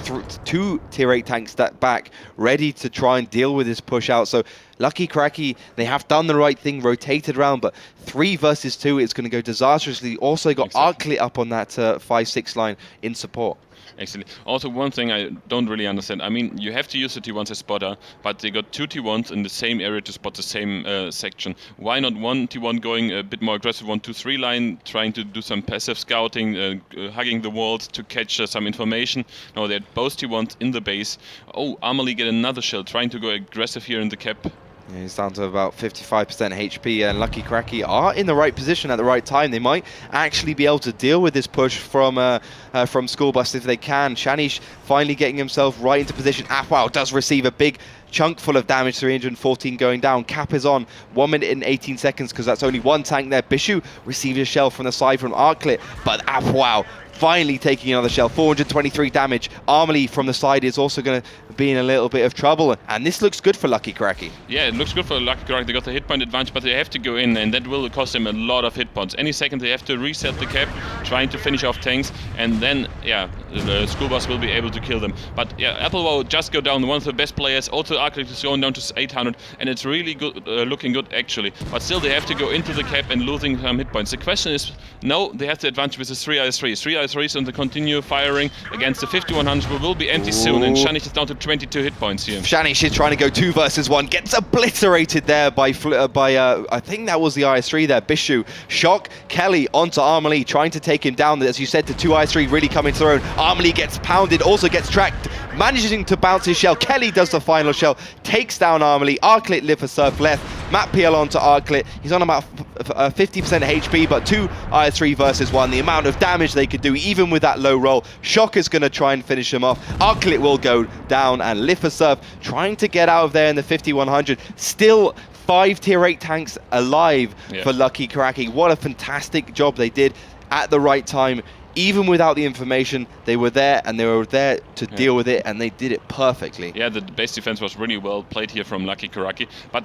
[SPEAKER 1] 2 tier 8 tanks back, ready to try and deal with this push out. So Lucky Kuraki, they have done the right thing, rotated around, but 3 versus 2 is going to go disastrously. Also got Arklit up on that 5-6 line in support.
[SPEAKER 2] Excellent. Also, one thing I don't really understand. I mean, you have to use the T1s as spotter, but they got 2 T1s in the same area to spot the same section. Why not 1 T1 going a bit more aggressive 1-2-3 line, trying to do some passive scouting, hugging the walls to catch some information? No, they had both T1s in the base. Oh, Armley get another shell, trying to go aggressive here in the cap.
[SPEAKER 1] Yeah, he's down to about 55% HP, and Lucky Kuraki are in the right position at the right time. They might actually be able to deal with this push from SchoolBus if they can. Shanish finally getting himself right into position. Apwell does receive a big chunk full of damage, 314 going down. Cap is on 1 minute and 18 seconds because that's only 1 tank there. Bishu receives a shell from the side from Arklit, but Apwell finally taking another shell. 423 damage. Armely from the side is also going to be in a little bit of trouble, and this looks good for Lucky Kuraki.
[SPEAKER 2] Yeah, it looks good for Lucky Kuraki. They got the hit point advantage, but they have to go in, and that will cost them a lot of hit points. Any second they have to reset the cap, trying to finish off tanks, and then, yeah, the SchoolBus will be able to kill them. But yeah, Applewell just go down, one of the best players. Also, Arctic is going down to 800, and it's really good, looking good actually. But still, they have to go into the cap and losing some hit points. The question is, no, they have the advantage with the 3i3s. 3i3s and the continue firing against the 5100 will be empty soon, and Shanish is down to 22 hit points here.
[SPEAKER 1] Shanish is trying to go 2 versus 1, gets obliterated there by I think that was the IS3 there. Bishu, Shock, Kelly onto Armely, trying to take him down. As you said, the 2 IS3 really coming through. Armely gets pounded, also gets tracked, managing to bounce his shell. Kelly does the final shell, takes down Armely. Arclit live for surf left. Matt PL onto Arclit. He's on about 50% HP, but 2 IS3 versus 1. The amount of damage they could do, even with that low roll. Shock is going to try and finish him off. Arclit will go down, and live for surf trying to get out of there in the 5100. Still 5 tier 8 tanks alive for Lucky Kuraki. What a fantastic job they did at the right time. Even without the information, they were there, and they were there to deal with it, and they did it perfectly.
[SPEAKER 2] Yeah, the base defense was really well played here from Lucky Kuraki, but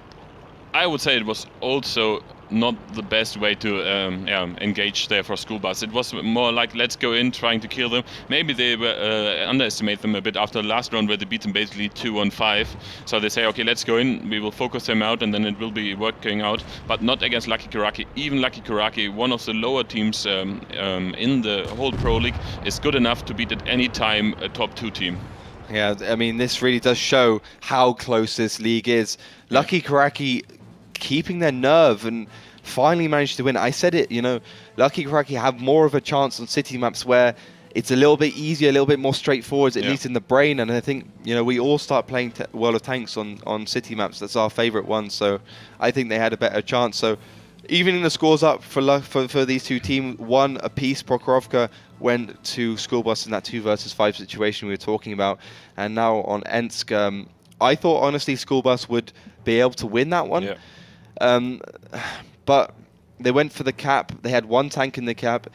[SPEAKER 2] I would say it was also not the best way to engage there for SchoolBus. It was more like, let's go in trying to kill them. Maybe they were underestimate them a bit after the last round where they beat them basically 2-on-5. So they say, okay, let's go in, we will focus them out, and then it will be working out. But not against Lucky Kuraki. Even Lucky Kuraki, one of the lower teams in the whole Pro League, is good enough to beat at any time a top 2 team.
[SPEAKER 1] Yeah, I mean, this really does show how close this league is. Lucky Kuraki keeping their nerve and finally managed to win. I said it, you know, Lucky Kuraki have more of a chance on city maps where it's a little bit easier, a little bit more straightforward, at least in the brain. And I think, you know, we all start playing World of Tanks on city maps. That's our favorite one. So I think they had a better chance. So evening the scores up for these two teams, 1 apiece. PROKHOROVKA went to SchoolBus in that 2 versus 5 situation we were talking about. And now on ENSK, I thought honestly SchoolBus would be able to win that one. But they went for the cap. They had 1 tank in the cap.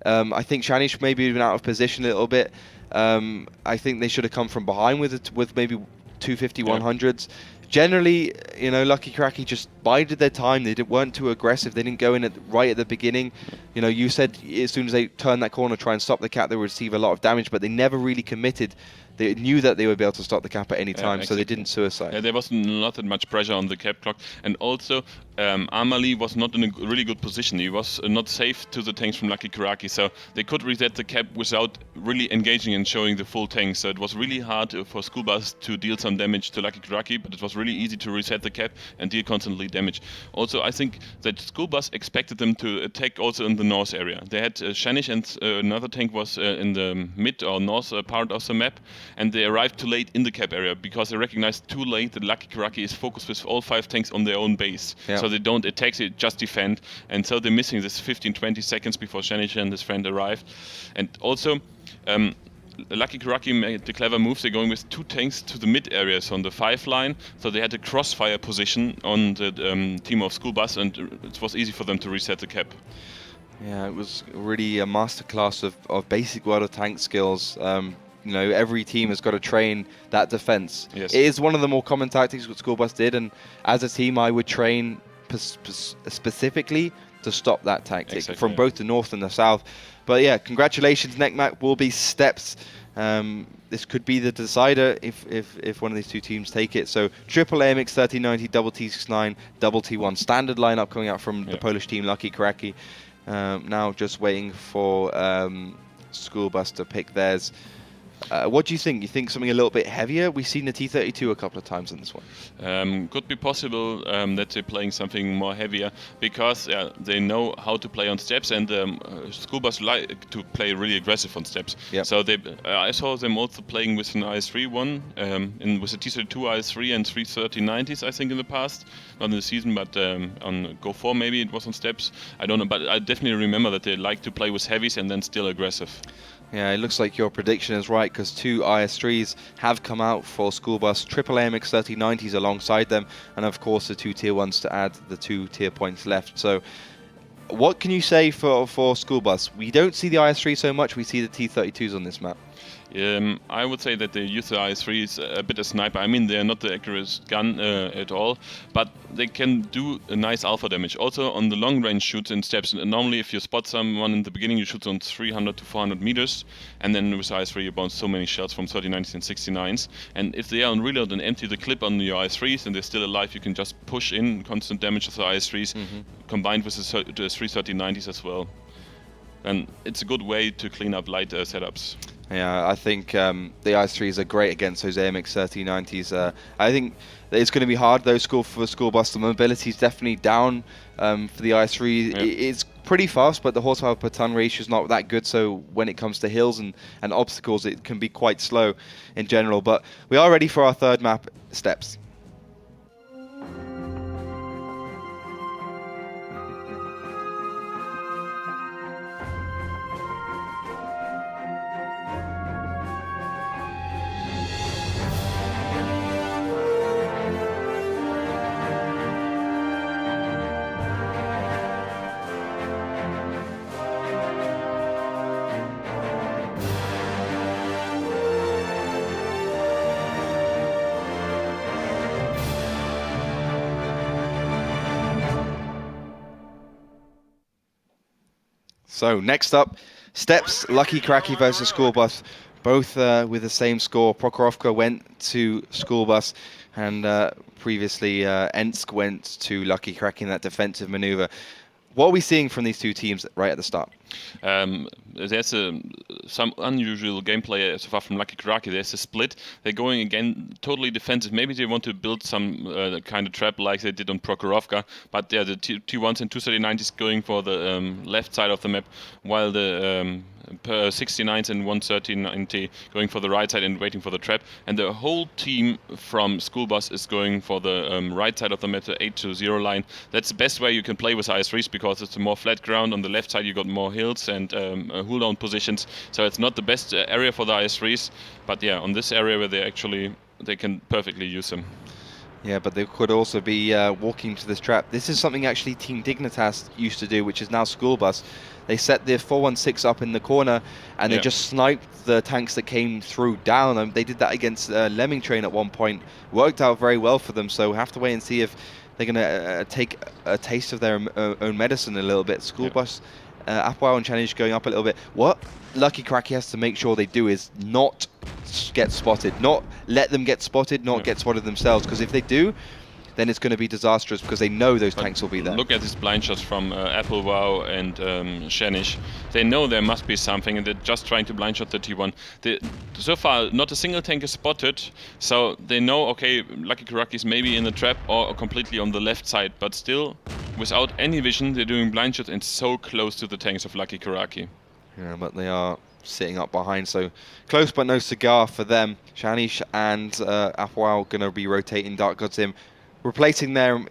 [SPEAKER 1] I think Shanish maybe been out of position a little bit. I think they should have come from behind with maybe 2 5100s. Generally, you know, Lucky Kuraki just bided their time. They weren't too aggressive. They didn't go in right at the beginning. You know, you said as soon as they turned that corner, try and stop the cap, they would receive a lot of damage, but they never really committed. They knew that they would be able to stop the cap at any time, so they didn't suicide.
[SPEAKER 2] Yeah, there was not that much pressure on the cap clock, and also Armely was not in a really good position. He was not safe to the tanks from Lucky Kuraki, so they could reset the cap without really engaging and showing the full tank. So it was really hard for SchoolBus to deal some damage to Lucky Kuraki, but it was really easy to reset the cap and deal constantly damage. Also, I think that SchoolBus expected them to attack also in the north area. They had Shanish, and another tank was in the mid or north part of the map, and they arrived too late in the cap area because they recognized too late that Lucky Kuraki is focused with all 5 tanks on their own base. So they don't attack, they just defend, and so they're missing this 15-20 seconds before Shanish and his friend arrived. And also Lucky Kuraki made the clever move. They're going with 2 tanks to the mid areas on the 5 line, so they had a crossfire position on the team of SchoolBus, and it was easy for them to reset the cap.
[SPEAKER 1] Yeah, it was really a masterclass of basic World of Tanks skills. You know, every team has got to train that defense. It is one of the more common tactics what SchoolBus did, and as a team I would train specifically to stop that tactic from both the north and the south. But yeah, congratulations. Next map will be Steps. This could be the decider if one of these 2 teams take it. So triple AMX 1390, double T69, double T1 standard lineup coming out from the Polish team Lucky Kuraki. Now just waiting for SchoolBus to pick theirs. What do you think? You think something a little bit heavier? We've seen the T32 a couple of times in this one.
[SPEAKER 2] Could be possible that they're playing something more heavier because they know how to play on steps, and SchoolBus like to play really aggressive on steps. So I saw them also playing with an IS3 one, with a T32 IS3 and 33090s, I think, in the past. Not in the season, but on Go 4 maybe it was on steps. I don't know, but I definitely remember that they like to play with heavies and then still aggressive.
[SPEAKER 1] Yeah, it looks like your prediction is right, because 2 IS3s have come out for SchoolBus, triple AMX 3090s alongside them, and of course the 2 tier 1s to add the 2 tier points left. So What can you say for SchoolBus? We don't see the IS-3 so much, we see the T-32s on this map.
[SPEAKER 2] I would say that they use the IS-3s a bit as sniper. I mean, they're not the accurate gun at all, but they can do a nice alpha damage. Also, on the long range shoots in steps, normally if you spot someone in the beginning, you shoot on 300 to 400 meters, and then with IS-3 you bounce so many shells from 3090s and 69s. And if they are on reload and empty the clip on your IS-3s and they're still alive, you can just push in constant damage of the IS-3s, combined with the 33090s as well. And it's a good way to clean up light setups.
[SPEAKER 1] Yeah, I think the IS-3s are great against those AMX 3090s. I think it's going to be hard though for SchoolBus. The mobility is definitely down for the IS-3.
[SPEAKER 2] Yeah.
[SPEAKER 1] It's pretty fast, but the horsepower per ton ratio is not that good. So when it comes to hills and obstacles, it can be quite slow in general. But we are ready for our third map, Steps. So next up, Steps, Lucky Kuraki versus SchoolBus, both with the same score. PROKHOROVKA went to SchoolBus, and previously ENSK went to Lucky Kuraki in that defensive maneuver. What are we seeing from these two teams right at the start?
[SPEAKER 2] There's some unusual gameplay so far from Lucky Kuraki. There's a split. They're going again totally defensive. Maybe they want to build some kind of trap like they did on PROKHOROVKA. But yeah, the T1s and 239s going for the left side of the map, while the 69s and 13090 going for the right side and waiting for the trap. And the whole team from SchoolBus is going for the right side of the map, the 8-0 line. That's the best way you can play with IS-3s because it's a more flat ground. On the left side you got more hills and hold down positions, so it's not the best area for the IS-3s, but yeah, on this area where they can perfectly use them.
[SPEAKER 1] Yeah, but they could also be walking to this trap. This is something actually Team Dignitas used to do, which is now SchoolBus. They set their 416 up in the corner and they just sniped the tanks that came through down. They did that against Lemming Train at one point. Worked out very well for them, so we'll have to wait and see if they're going to take a taste of their own medicine a little bit. SchoolBus, Apoel and Challenge going up a little bit. What Lucky Kuraki has to make sure they do is not get spotted, not let them get spotted, not get spotted themselves, because if they do, then it's going to be disastrous because they know those tanks will be there.
[SPEAKER 2] Look at these blind shots from Applewau and Shanish. They know there must be something and they're just trying to blind shot the T1. So far, not a single tank is spotted, so they know, okay, Lucky Kuraki is maybe in the trap or completely on the left side, but still, without any vision, they're doing blind shots and so close to the tanks of Lucky Kuraki.
[SPEAKER 1] Yeah, but they are sitting up behind, so close but no cigar for them. Shanish and Apoel going to be rotating Dark Gods in, replacing them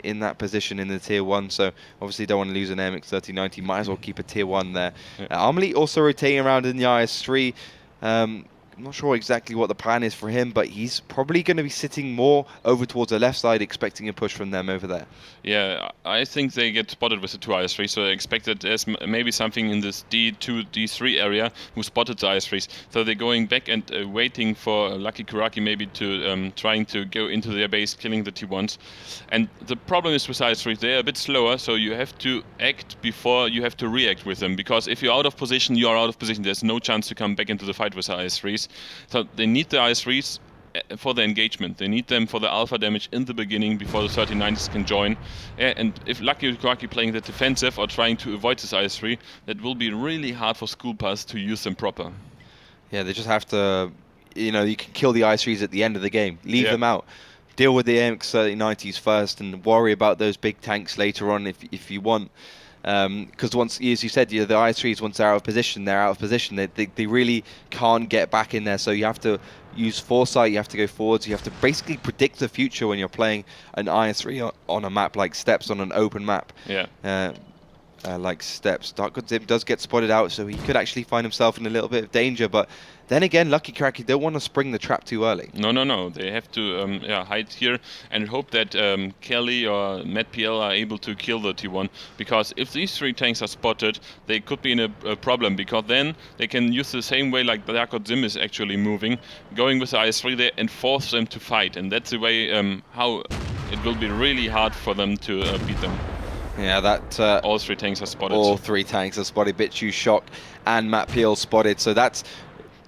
[SPEAKER 1] in that position in the tier 1, so obviously don't want to lose an MX 3090, might as well keep a tier 1 there. Amelie also rotating around in the IS-3. I'm not sure exactly what the plan is for him, but he's probably going to be sitting more over towards the left side, expecting a push from them over there.
[SPEAKER 2] Yeah, I think they get spotted with the 2 IS-3s, so I expect that there's maybe something in this D2, D3 area who spotted the IS-3s. So they're going back and waiting for Lucky Kuraki maybe to trying to go into their base, killing the T1s. And the problem is with IS-3s, they're a bit slower, so you have to act before you have to react with them. Because if you're out of position, you are out of position. There's no chance to come back into the fight with the IS-3s. So they need the IS-3s for the engagement. They need them for the alpha damage in the beginning before the 3090s can join. And if Lucky Kuraki playing the defensive or trying to avoid this IS-3, that will be really hard for SchoolBus to use them proper.
[SPEAKER 1] Yeah, they just have to, you can kill the IS-3s at the end of the game. Leave them out. Deal with the AMX 3090s first and worry about those big tanks later on if you want. Because once, as you said, the IS-3s, once they're out of position, they're out of position. They really can't get back in there. So you have to use foresight, you have to go forwards, you have to basically predict the future when you're playing an IS-3 on a map like Steps, on an open map. Like Steps. Dark Godzim does get spotted out, so he could actually find himself in a little bit of danger, but Then again, Lucky Kuraki don't want to spring the trap too early.
[SPEAKER 2] No. They have to hide here and hope that Kelly or MatPL are able to kill the T1. Because if these 3 tanks are spotted, they could be in a problem. Because then they can use the same way like Darkot Zim is actually moving, going with the IS-3 there and force them to fight. And that's the way how it will be really hard for them to beat them.
[SPEAKER 1] Yeah, that...
[SPEAKER 2] all 3 tanks are spotted.
[SPEAKER 1] All 3 tanks are spotted. Bitchu, Shock, and MatPL spotted. So that's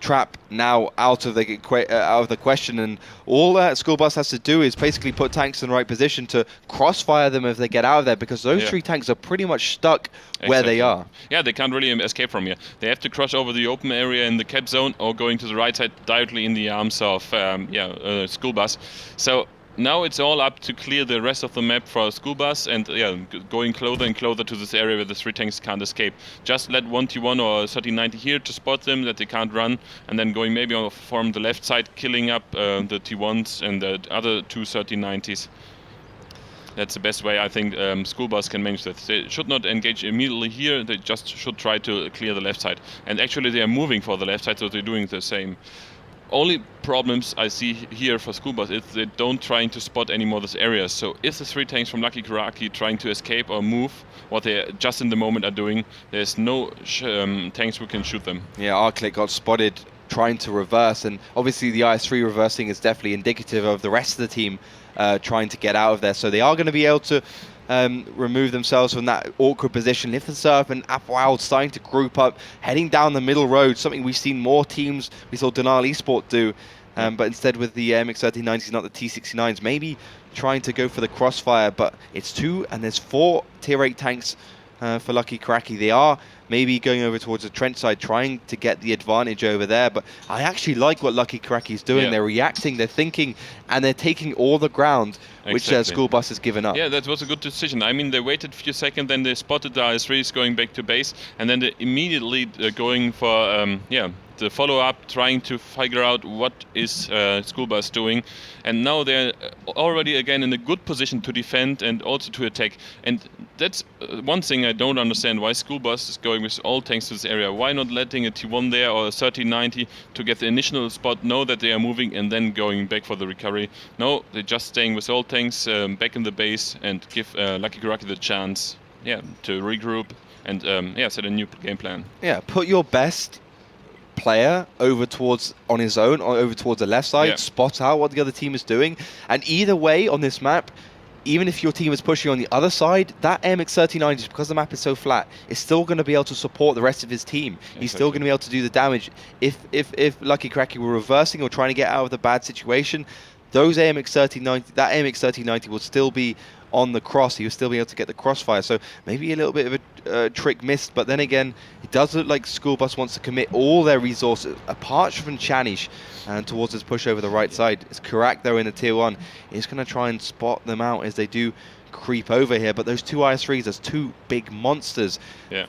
[SPEAKER 1] trap now out of the question, and all SchoolBus has to do is basically put tanks in the right position to crossfire them if they get out of there, because those 3 tanks are pretty much stuck where they are.
[SPEAKER 2] Yeah, they can't really escape from here. They have to cross over the open area in the cap zone or going to the right side directly in the arms of SchoolBus. So now it's all up to clear the rest of the map for SchoolBus and going closer and closer to this area where the 3 tanks can't escape. Just let 1T1 or 1390 here to spot them, that they can't run, and then going maybe from the left side, killing up the T1s and the other 2 1390s. That's the best way I think SchoolBus can manage that. They should not engage immediately here, they just should try to clear the left side. And actually they are moving for the left side, so they're doing the same. Only problems I see here for SchoolBus is they don't trying to spot anymore this area. So if the 3 tanks from Lucky Kuraki trying to escape or move, what they just in the moment are doing, there's no tanks who can shoot them. Yeah,
[SPEAKER 1] Arclick got spotted trying to reverse, and obviously the IS-3 reversing is definitely indicative of the rest of the team trying to get out of there. So they are going to be able to remove themselves from that awkward position. Liftsurf and Apwild starting to group up, heading down the middle road, something we've seen more teams, we saw Denali Esport do, but instead with the MX-1390s, not the T-69s, maybe trying to go for the crossfire, but it's 2 and there's 4 tier 8 tanks for Lucky Kuraki. They are maybe going over towards the trench side, trying to get the advantage over there, but I actually like what Lucky Kuraki is doing. They're reacting, they're thinking, and they're taking all the ground which SchoolBus has given up.
[SPEAKER 2] Yeah, that was a good decision. I mean, they waited a few seconds, then they spotted the IS-3s going back to base, and then they immediately going for the follow-up, trying to figure out what is SchoolBus doing. And now they're already again in a good position to defend and also to attack. And that's one thing I don't understand, why SchoolBus is going with all tanks to this area. Why not letting a T1 there or a 1390 to get the initial spot, know that they are moving, and then going back for the recovery? No, they're just staying with all tanks back in the base and give Lucky Kuraki the chance to regroup and set a new game plan.
[SPEAKER 1] Yeah, put your best player over towards on his own or over towards the left side, spot out what the other team is doing, and either way on this map, even if your team is pushing on the other side, that MX-39, just because the map is so flat, is still going to be able to support the rest of his team. He's still going to be able to do the damage. If Lucky Kuraki were reversing or trying to get out of the bad situation, those that MX-1390 will still be on the cross. He will still be able to get the crossfire. So maybe a little bit of a trick missed, but then again, it does look like SchoolBus wants to commit all their resources, apart from Chanish, and towards his push over the right side. It's Kuraki though in the tier 1. He's going to try and spot them out as they do creep over here, but those 2 IS-3s, there's 2 big monsters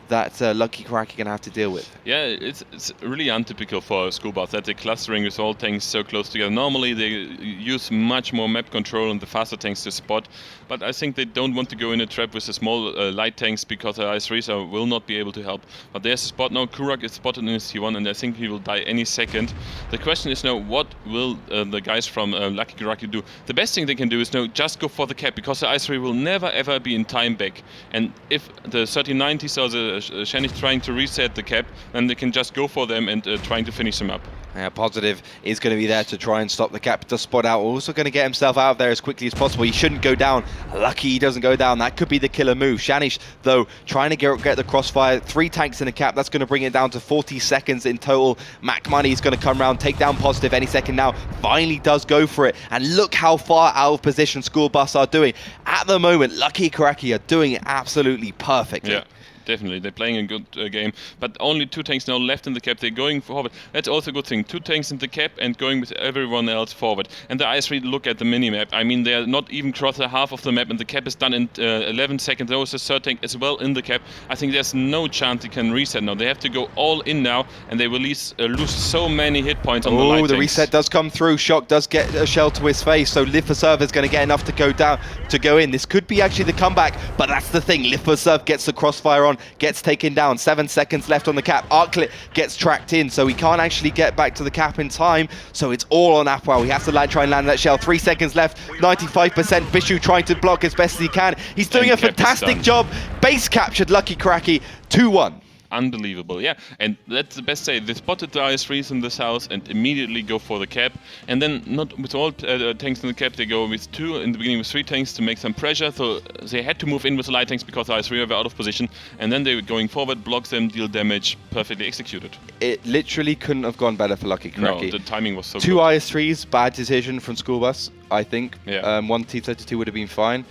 [SPEAKER 1] that Lucky Kuraki going to have to deal with.
[SPEAKER 2] Yeah, it's really untypical for SchoolBus that they're clustering with all tanks so close together. Normally they use much more map control and the faster tanks to spot, but I think they don't want to go in a trap with the small light tanks, because the IS-3s will not be able to help. But there's a spot now. Kuraki is spotted in his T1, and I think he will die any second. The question is now, what will the guys from Lucky Kuraki do? The best thing they can do is now just go for the cap, because the IS-3 will never ever be in time back, and if the 1390s or the Shanish trying to reset the cap, then they can just go for them and trying to finish them up.
[SPEAKER 1] Yeah, Positive is going to be there to try and stop the cap to spot out. Also going to get himself out of there as quickly as possible. He shouldn't go down. Lucky he doesn't go down. That could be the killer move. Shanish, though, trying to get the crossfire. 3 tanks in the cap. That's going to bring it down to 40 seconds in total. Mac Money is going to come around, take down Positive any second now. Finally does go for it. And look how far out of position SchoolBus are doing. At the moment, Lucky Kuraki are doing it absolutely perfectly.
[SPEAKER 2] Yeah. Definitely, they're playing a good game, but only 2 tanks now left in the cap. They're going forward. That's also a good thing. 2 tanks in the cap and going with everyone else forward. And the IS-3 look at the mini-map. I mean, they're not even crossing half of the map, and the cap is done in 11 seconds. There was a third tank as well in the cap. I think there's no chance they can reset now. They have to go all in now, and they will lose so many hit points on the light tanks.
[SPEAKER 1] The reset does come through. Shock does get a shell to his face, so Live for Serve is going to get enough to go in. This could be actually the comeback, but that's the thing. Live for Serve gets the crossfire on, gets taken down. 7 seconds left on the cap. Arclit gets tracked in, so he can't actually get back to the cap in time. So it's all on Apwao. He has to try and land that shell. 3 seconds left, 95%. Bishu trying to block as best as he can. He's doing a fantastic job. Base captured Lucky Kuraki, 2-1.
[SPEAKER 2] Unbelievable, yeah, and that's the best say. They spotted the IS-3s in this house and immediately go for the cap, and then not with all tanks in the cap, they go with 2, in the beginning with 3 tanks to make some pressure, so they had to move in with the light tanks because the IS-3 were out of position, and then they were going forward, block them, deal damage, perfectly executed.
[SPEAKER 1] It literally couldn't have gone better for Lucky Kuraki.
[SPEAKER 2] No, the timing was so
[SPEAKER 1] 2
[SPEAKER 2] good.
[SPEAKER 1] IS-3s, bad decision from SchoolBus, I think.
[SPEAKER 2] Yeah.
[SPEAKER 1] 1 T-32 would have been fine.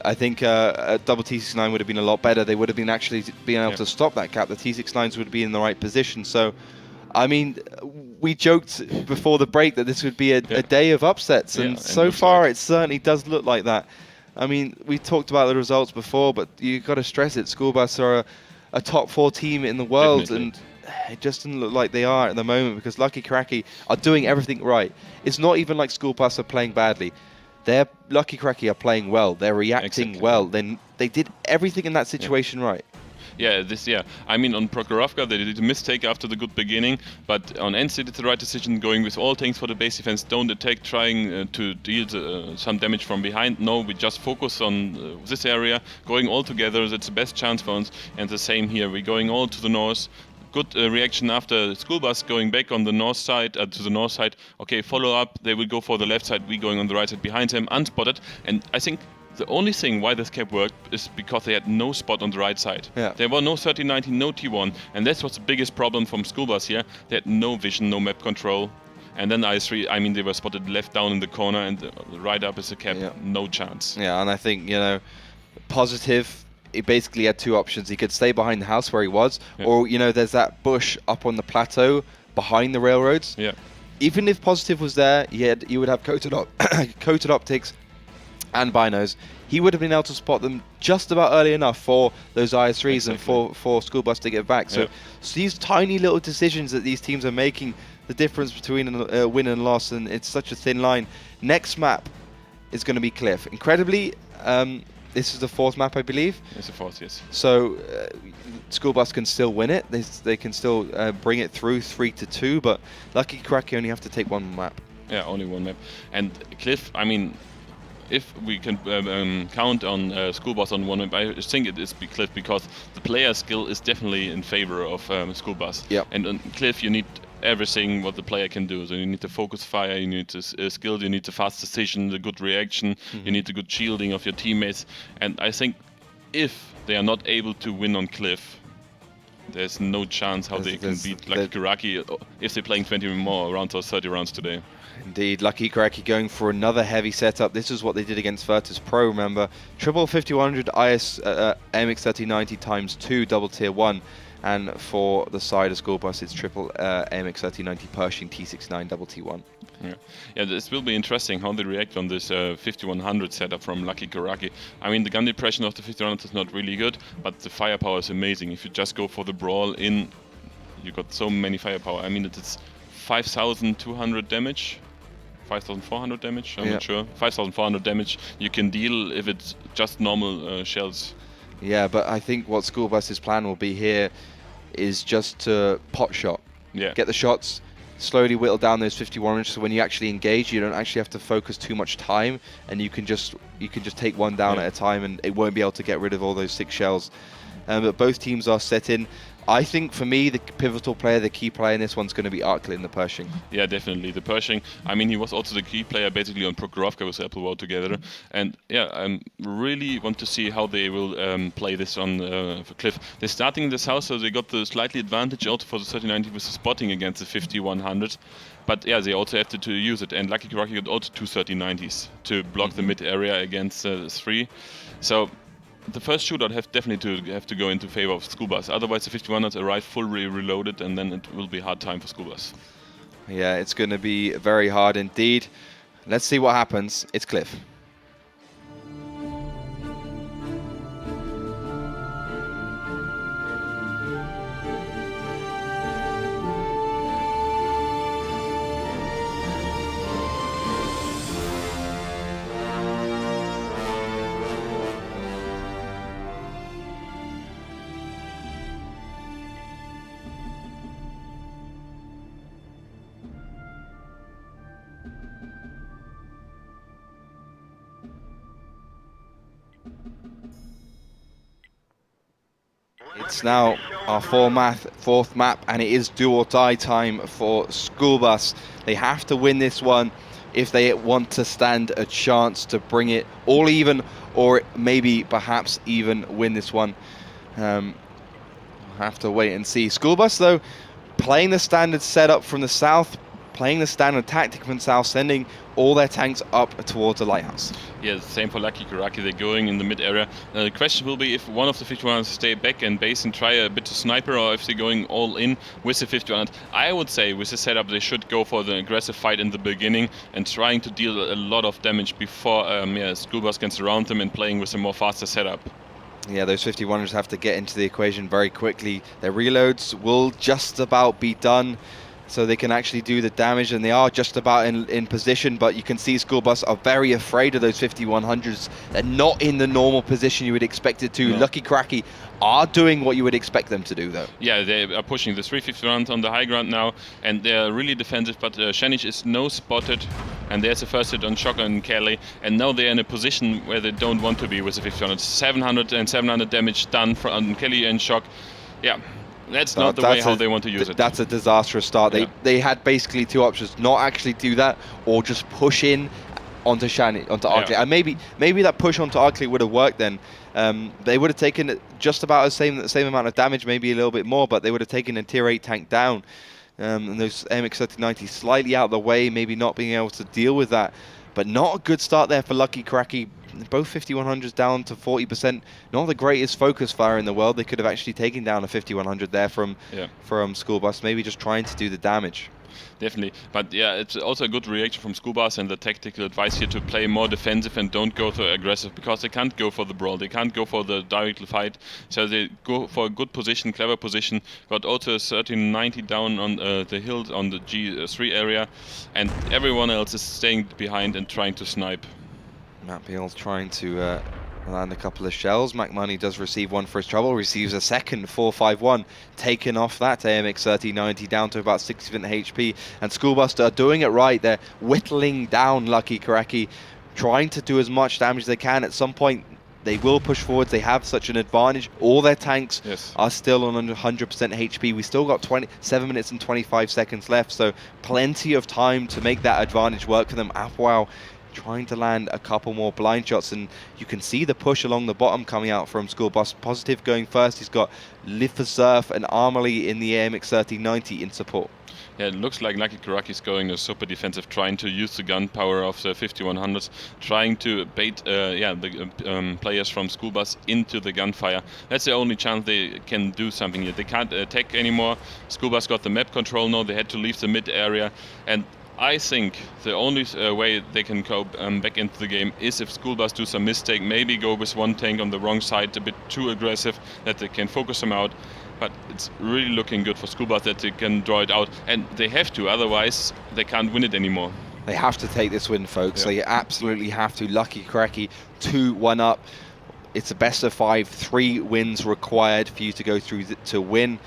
[SPEAKER 1] I think a double T-69 would have been a lot better. They would have been actually being able to stop that cap. The T-69s would be in the right position. So, I mean, we joked before the break that this would be a day of upsets, and so far it certainly does look like that. I mean, we talked about the results before, but you've got to stress it. SchoolBus are a top 4 team in the world, and it just doesn't look like they are at the moment because Lucky Kuraki are doing everything right. It's not even like SchoolBus are playing badly. They're Lucky Kuraki are playing well. They're reacting well. Then they did everything in that situation right.
[SPEAKER 2] Yeah, I mean, on PROKHOROVKA, they did a mistake after the good beginning, but on ENSK, they did the right decision, going with all tanks for the base defense. Don't attack, trying to deal some damage from behind. No, we just focus on this area, going all together. That's the best chance for us. And the same here, we're going all to the north. Good reaction after SchoolBus going back on the north side, to the north side. Okay, follow up. They will go for the left side. We going on the right side behind him, unspotted. And I think the only thing why this cap worked is because they had no spot on the right side.
[SPEAKER 1] Yeah.
[SPEAKER 2] There were no 3090, no T1, and that's what's the biggest problem from SchoolBus here. They had no vision, no map control. And then IS-3, I mean, they were spotted left down in the corner, and right up is the cap. Yeah. No chance.
[SPEAKER 1] Yeah, and I think, you know, positive. He basically had 2 options. He could stay behind the house where he was, or, you know, there's that bush up on the plateau behind the railroads.
[SPEAKER 2] Yeah.
[SPEAKER 1] Even if positive was there, you would have coated optics and binos. He would have been able to spot them just about early enough for those IS-3s and for SchoolBus to get back. So these tiny little decisions that these teams are making, the difference between a win and loss, and it's such a thin line. Next map is going to be Cliff. Incredibly, this is the 4th map, I believe.
[SPEAKER 2] It's the 4th, yes.
[SPEAKER 1] So SchoolBus can still win it. They can still bring it through 3-2, but Lucky Kuraki only have to take 1 map.
[SPEAKER 2] Yeah, only 1 map. And Cliff, I mean, if we can count on SchoolBus on 1 map, I think it is Cliff, because the player skill is definitely in favor of SchoolBus.
[SPEAKER 1] Yep.
[SPEAKER 2] And on Cliff, you need everything what the player can do. So you need the focus fire, you need the skill, you need the fast decision, the good reaction, you need the good shielding of your teammates. And I think if they are not able to win on Cliff, there's no chance how they can beat Lucky Kuraki if they're playing 20 more rounds or 30 rounds today.
[SPEAKER 1] Indeed, Lucky Kuraki going for another heavy setup. This is what they did against Virtus Pro, remember. Triple 5100 IS MX 3090 times 2 double tier 1. And for the side of SchoolBus, it's triple AMX 3090 Pershing T69 double T1.
[SPEAKER 2] Yeah, this will be interesting how they react on this 5100 setup from Lucky Kuraki. I mean, the gun depression of the 5100 is not really good, but the firepower is amazing. If you just go for the brawl in, you got so many firepower. I mean, it's 5,200 damage. 5,400 damage, I'm not sure. 5,400 damage you can deal if it's just normal shells.
[SPEAKER 1] Yeah, but I think what SchoolBus's plan will be here is just to pot shot.
[SPEAKER 2] Yeah.
[SPEAKER 1] Get the shots, slowly whittle down those 51 inches, so when you actually engage, you don't actually have to focus too much time, and you can just take one down at a time, and it won't be able to get rid of all those 6 shells. But both teams are set in. I think for me, the pivotal player, the key player in this one's going to be Arclit in the Pershing.
[SPEAKER 2] Yeah, definitely. The Pershing, I mean, he was also the key player basically on PROKHOROVKA with Applewell together. And yeah, I really want to see how they will play this on for Cliff. They're starting in this house, so they got the slightly advantage also for the 3090 with the spotting against the 5100. But yeah, they also have to use it. And Lucky Kuraki got also 2 3090s to block the mid area against 3. So the first shootout definitely have to go into favor of SchoolBus. Otherwise, the 5100s arrive fully reloaded, and then it will be a hard time for SchoolBus.
[SPEAKER 1] Yeah, it's going to be very hard indeed. Let's see what happens. It's Cliff. It's now our fourth map, and it is do or die time for SchoolBus. They have to win this one if they want to stand a chance to bring it all even, or maybe perhaps even win this one. We'll have to wait and see. SchoolBus, though, playing the standard setup from the south, playing the standard tactic from the south, sending all their tanks up towards the lighthouse.
[SPEAKER 2] Yeah, same for Lucky Kuraki. They're going in the mid area. The question will be if one of the 5100s stay back and base and try a bit to sniper, or if they're going all in with the 5100. I would say with the setup they should go for the aggressive fight in the beginning and trying to deal a lot of damage before SchoolBus can surround them and playing with a more faster setup.
[SPEAKER 1] Yeah, those 5100s have to get into the equation very quickly. Their reloads will just about be done, so they can actually do the damage, and they are just about in position, but you can see SchoolBus are very afraid of those 5100s. They're not in the normal position you would expect it to. No. Lucky Kuraki are doing what you would expect them to do, though.
[SPEAKER 2] Yeah, they are pushing the 351 on the high ground now, and they're really defensive, but Shanish is no spotted, and there's a first hit on Shocker and Kelly, and now they're in a position where they don't want to be with the 5100. 700 and 700 damage done on Kelly and Shock. Yeah. That's not the way how they want to use it.
[SPEAKER 1] That's a disastrous start. Yeah. They had basically two options: not actually do that, or just push in onto Arkley. And maybe that push onto Arkley would have worked then. They would have taken just about the same amount of damage, maybe a little bit more, but they would have taken a tier 8 tank down. And those MX-3090 slightly out of the way, maybe not being able to deal with that. But not a good start there for Lucky Kuraki. Both 5100s down to 40%. Not the greatest focus fire in the world. They could have actually taken down a 5100 there from SchoolBus, maybe just trying to do the damage.
[SPEAKER 2] Definitely, but yeah, it's also a good reaction from SchoolBus and the tactical advice here to play more defensive and don't go so aggressive, because they can't go for the brawl, they can't go for the direct fight, so they go for a good position, clever position. Got also a 1390 down on the hill on the G3 area, and everyone else is staying behind and trying to snipe.
[SPEAKER 1] Matt Beale's trying to land a couple of shells. McMoney does receive one for his trouble, receives a second 451 taken off that AMX 3090 down to about 60% HP, and SchoolBus are doing it right. They're whittling down Lucky Kuraki, trying to do as much damage as they can. At some point they will push forwards. They have such an advantage. All their tanks are still on 100% HP. We still got 7 minutes and 25 seconds left, so plenty of time to make that advantage work for them. Apwao trying to land a couple more blind shots, and you can see the push along the bottom coming out from SchoolBus. Positive going first. He's got Live for Surf and Armorly in the AMX 3090 in support.
[SPEAKER 2] Yeah, it looks like Lucky Kuraki is going super defensive, trying to use the gun power of the 5100s, trying to bait the players from SchoolBus into the gunfire. That's the only chance they can do something here. They can't attack anymore. SchoolBus got the map control now. They had to leave the mid area, and I think the only way they can go back into the game is if SchoolBus do some mistake, maybe go with one tank on the wrong side, a bit too aggressive, that they can focus them out. But it's really looking good for SchoolBus that they can draw it out, and they have to, otherwise they can't win it anymore.
[SPEAKER 1] They have to take this win, folks. They absolutely have to. Lucky Kuraki 2-1 up. It's a best of 5, 3 wins required for you to go through to win,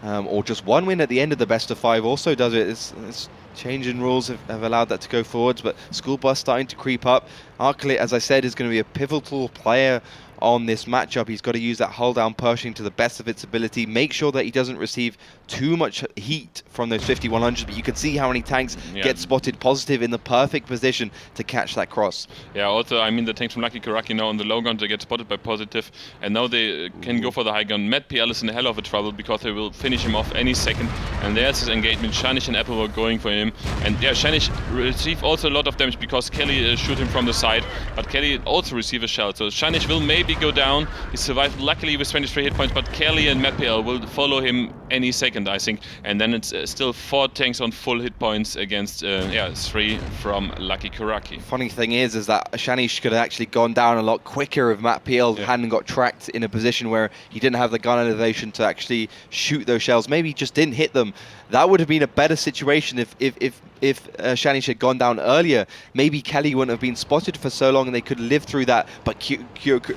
[SPEAKER 1] or just one win at the end of the best of 5 also does it. It's changing rules have allowed that to go forwards, but SchoolBus starting to creep up. Arkley, as I said, is going to be a pivotal player on this matchup. He's got to use that hull down Pershing to the best of its ability, make sure that he doesn't receive too much heat from those 5100s, but you can see how many tanks get spotted positive in the perfect position to catch that cross.
[SPEAKER 2] Yeah, also, I mean, the tanks from Lucky Kuraki now on the low ground, they get spotted by positive, and now they can go for the high ground. Matt PL is in a hell of a trouble because they will finish him off any second, and there's his engagement. Shanish and Apple were going for him, and yeah, Shanish received also a lot of damage because Kelly shoot him from the side, but Kelly also received a shell, so Shanish will maybe go down. He survived luckily with 23 hit points, but Kelly and Matt PL will follow him any second, I think, and then it's still 4 tanks on full hit points against 3 from Lucky Kuraki.
[SPEAKER 1] Funny thing is that Shanish could have actually gone down a lot quicker if Matt PL hadn't got tracked in a position where he didn't have the gun elevation to actually shoot those shells. Maybe he just didn't hit them. That would have been a better situation if Shanish had gone down earlier. Maybe Kelly wouldn't have been spotted for so long and they could live through that. But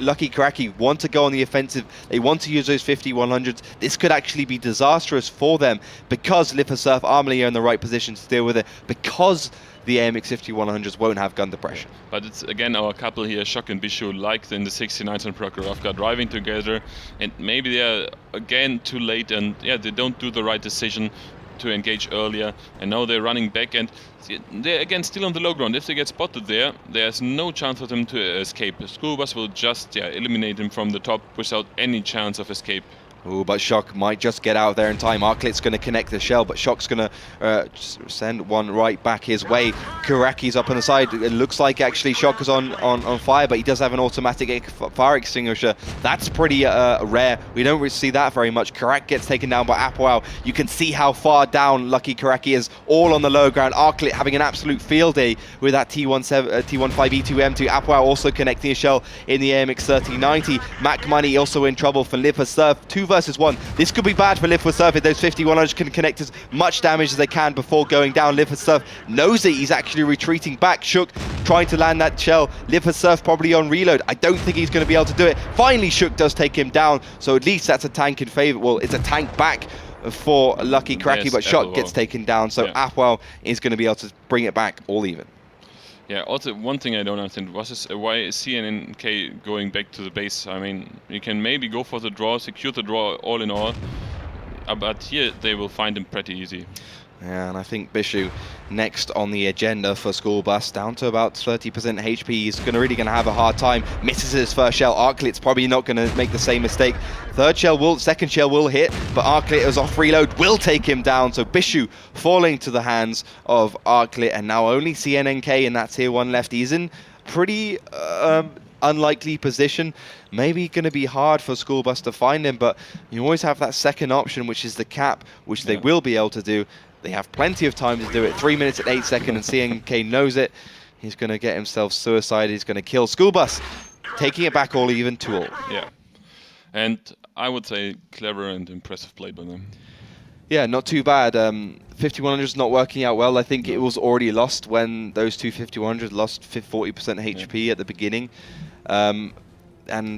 [SPEAKER 1] Lucky Kuraki want to go on the offensive. They want to use those 50-100s. This could actually be disastrous for them because Live for Surf, Armley are in the right position to deal with it, because the AMX 50-100s won't have gun depression.
[SPEAKER 2] But it's again our couple here, Shock and Bishu, like in the 69s and PROKHOROVKA, driving together, and maybe they're again too late, and yeah, they don't do the right decision to engage earlier, and now they're running back, and they're again still on the low ground. If they get spotted there, there's no chance for them to escape. SchoolBus will just eliminate them from the top without any chance of escape.
[SPEAKER 1] Oh, but Shock might just get out there in time. Arclit's going to connect the shell, but Shock's going to send one right back his way. Kuraki's up on the side. It looks like actually Shock is on fire, but he does have an automatic fire extinguisher. That's pretty rare. We don't really see that very much. Kuraki gets taken down by Apoel. You can see how far down Lucky Kuraki is, all on the low ground. Arclit having an absolute field day with that T15E2M2. Apoel also connecting a shell in the AMX 3090. Mac Money also in trouble for Live for Surf. 2 versus 1. This could be bad for Live for Surf if those 50-100s can connect as much damage as they can before going down. Live for Surf knows it. He's actually retreating back. Shook trying to land that shell. Live for Surf probably on reload. I don't think he's going to be able to do it. Finally, Shook does take him down. So at least that's a tank in favor. Well, it's a tank back for Lucky Kuraki, but Shock gets taken down. So Apoel is going to be able to bring it back all even.
[SPEAKER 2] Yeah, also one thing I don't understand was why is CNNK going back to the base? I mean, you can maybe go for the draw, secure the draw all in all, but here they will find him pretty easy.
[SPEAKER 1] Yeah, and I think Bishu next on the agenda for SchoolBus, down to about 30% HP. He's really going to have a hard time. Misses his first shell. Arclit's probably not going to make the same mistake. Second shell will hit, but Arclit is off reload, will take him down. So Bishu falling to the hands of Arclit, and now only CNNK in that tier 1 left. He's in pretty unlikely position. Maybe going to be hard for SchoolBus to find him, but you always have that second option, which is the cap, which they will be able to do. They have plenty of time to do it. 3 minutes and 8 seconds, and CNK knows it. He's going to get himself suicide. He's going to kill SchoolBus, taking it back all even to all.
[SPEAKER 2] Yeah, and I would say clever and impressive play by them.
[SPEAKER 1] Yeah, not too bad. 5100's not working out well. I think it was already lost when those two 5100s lost 40% HP at the beginning. And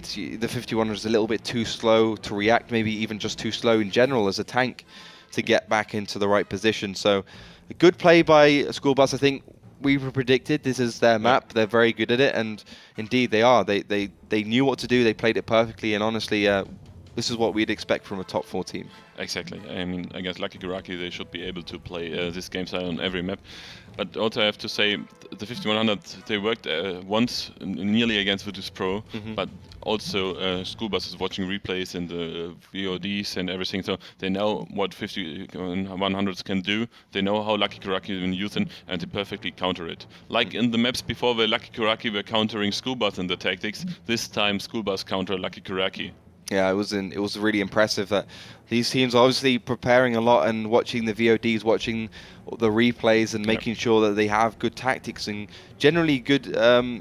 [SPEAKER 1] the 5100 is a little bit too slow to react, maybe even just too slow in general as a tank to get back into the right position. So a good play by SchoolBus. I think we predicted this is their map. They're very good at it, and indeed they are. They knew what to do. They played it perfectly, and honestly, this is what we'd expect from a top 4 team.
[SPEAKER 2] Exactly. I mean, against Lucky Kuraki, they should be able to play this game style on every map. But also I have to say, the 5100, they worked once nearly against Virtus Pro, but also SchoolBus is watching replays and the VODs and everything, so they know what 5100s can do. They know how Lucky Kuraki will use them, and they perfectly counter it. Like in the maps before, where Lucky Kuraki were countering SchoolBus in the tactics, this time SchoolBus counter Lucky Kuraki.
[SPEAKER 1] Yeah, it was really impressive that these teams are obviously preparing a lot and watching the VODs, watching the replays, and making sure that they have good tactics and generally good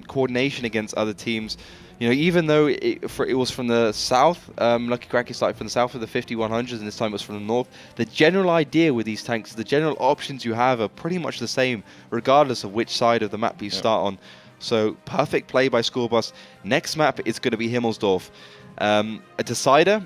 [SPEAKER 1] coordination against other teams. You know, even though it was from the south, Lucky Kuraki started from the south with the 50-100s, and this time it was from the north. The general idea with these tanks, the general options you have are pretty much the same, regardless of which side of the map you start on. So perfect play by SchoolBus. Next map is going to be Himmelsdorf. A decider,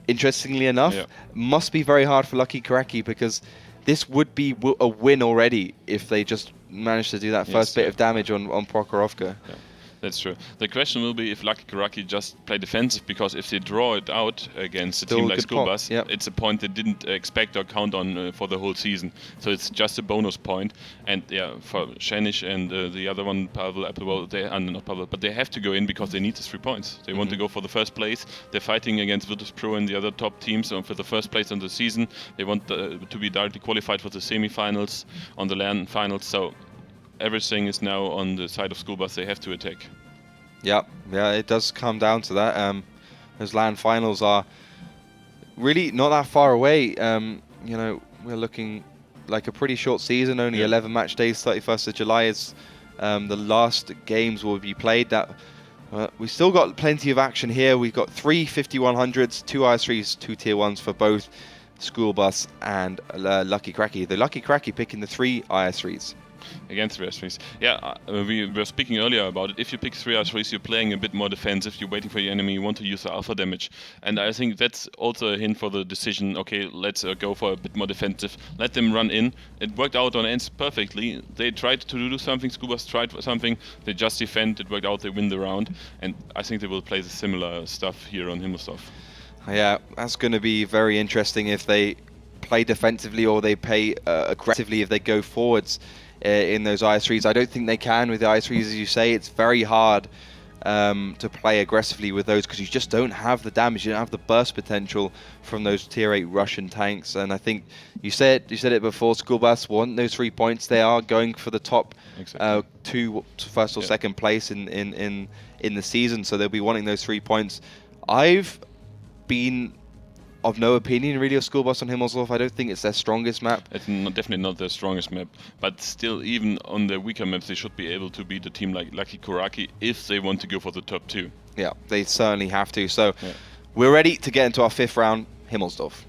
[SPEAKER 1] interestingly enough, must be very hard for Lucky Kuraki, because this would be a win already if they just managed to do that first bit of damage on PROKHOROVKA.
[SPEAKER 2] Yeah. That's true. The question will be if Lucky Kuraki just play defensive, because if they draw it out against a team like SchoolBus, it's a point they didn't expect or count on for the whole season. So it's just a bonus point. And yeah, for Shanish and the other one, Pavel, Applewell, not Pavel, but they have to go in because they need the 3 points. They want to go for the first place. They're fighting against Virtus Pro and the other top teams for the first place on the season. They want to be directly qualified for the semi-finals on the LAN finals. So everything is now on the side of SchoolBus. They have to attack.
[SPEAKER 1] Yeah, it does come down to that. Those LAN finals are really not that far away. You know, we're looking like a pretty short season, only 11 match days. 31st of July is the last games will be played. That we've still got plenty of action here. We've got 3 50-100s, 2 IS3s, 2 tier 1s for both SchoolBus and Lucky Kuraki. The Lucky Kuraki picking the 3 IS3s.
[SPEAKER 2] Against 3-3s. Yeah, we were speaking earlier about it. If you pick 3-3s, you're playing a bit more defensive, you're waiting for your enemy, you want to use the alpha damage. And I think that's also a hint for the decision, okay, let's go for a bit more defensive, let them run in. It worked out on ENSK perfectly. They tried to do something, SchoolBus tried something, they just defend, it worked out, they win the round. And I think they will play the similar stuff here on Himmelsdorf.
[SPEAKER 1] Yeah, that's going to be very interesting if they play defensively or they play aggressively if they go forwards in those IS3s. I don't think they can with the IS3s, as you say. It's very hard to play aggressively with those because you just don't have the damage, you don't have the burst potential from those tier 8 Russian tanks. And I think you said it before, SchoolBus want those 3 points. They are going for the top two, first or second place in the season, so they'll be wanting those 3 points. I've been of no opinion really of SchoolBus on Himmelsdorf. I don't think it's their strongest map.
[SPEAKER 2] It's definitely not their strongest map, but still, even on the weaker maps, they should be able to beat a team like Lucky Kuraki if they want to go for the top 2.
[SPEAKER 1] Yeah, they certainly have to. So we're ready to get into our 5th round, Himmelsdorf.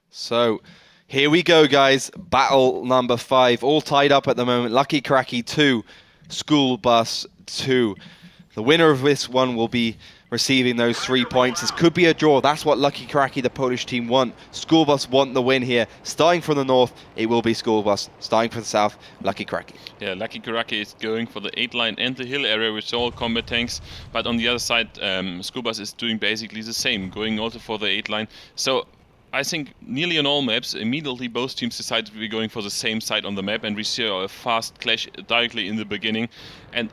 [SPEAKER 1] So here we go, guys. Battle number 5, all tied up at the moment. Lucky Kuraki 2, SchoolBus 2. The winner of this one will be receiving those 3 points. This could be a draw. That's what Lucky Kuraki, the Polish team, want. SchoolBus want the win here. Starting from the north, it will be SchoolBus. Starting from the south, Lucky Kuraki.
[SPEAKER 2] Yeah, Lucky Kuraki is going for the 8 line and the hill area with all combat tanks. But on the other side, SchoolBus is doing basically the same, going also for the 8 line. So I think nearly on all maps, immediately both teams decide to be going for the same side on the map, and we see a fast clash directly in the beginning. And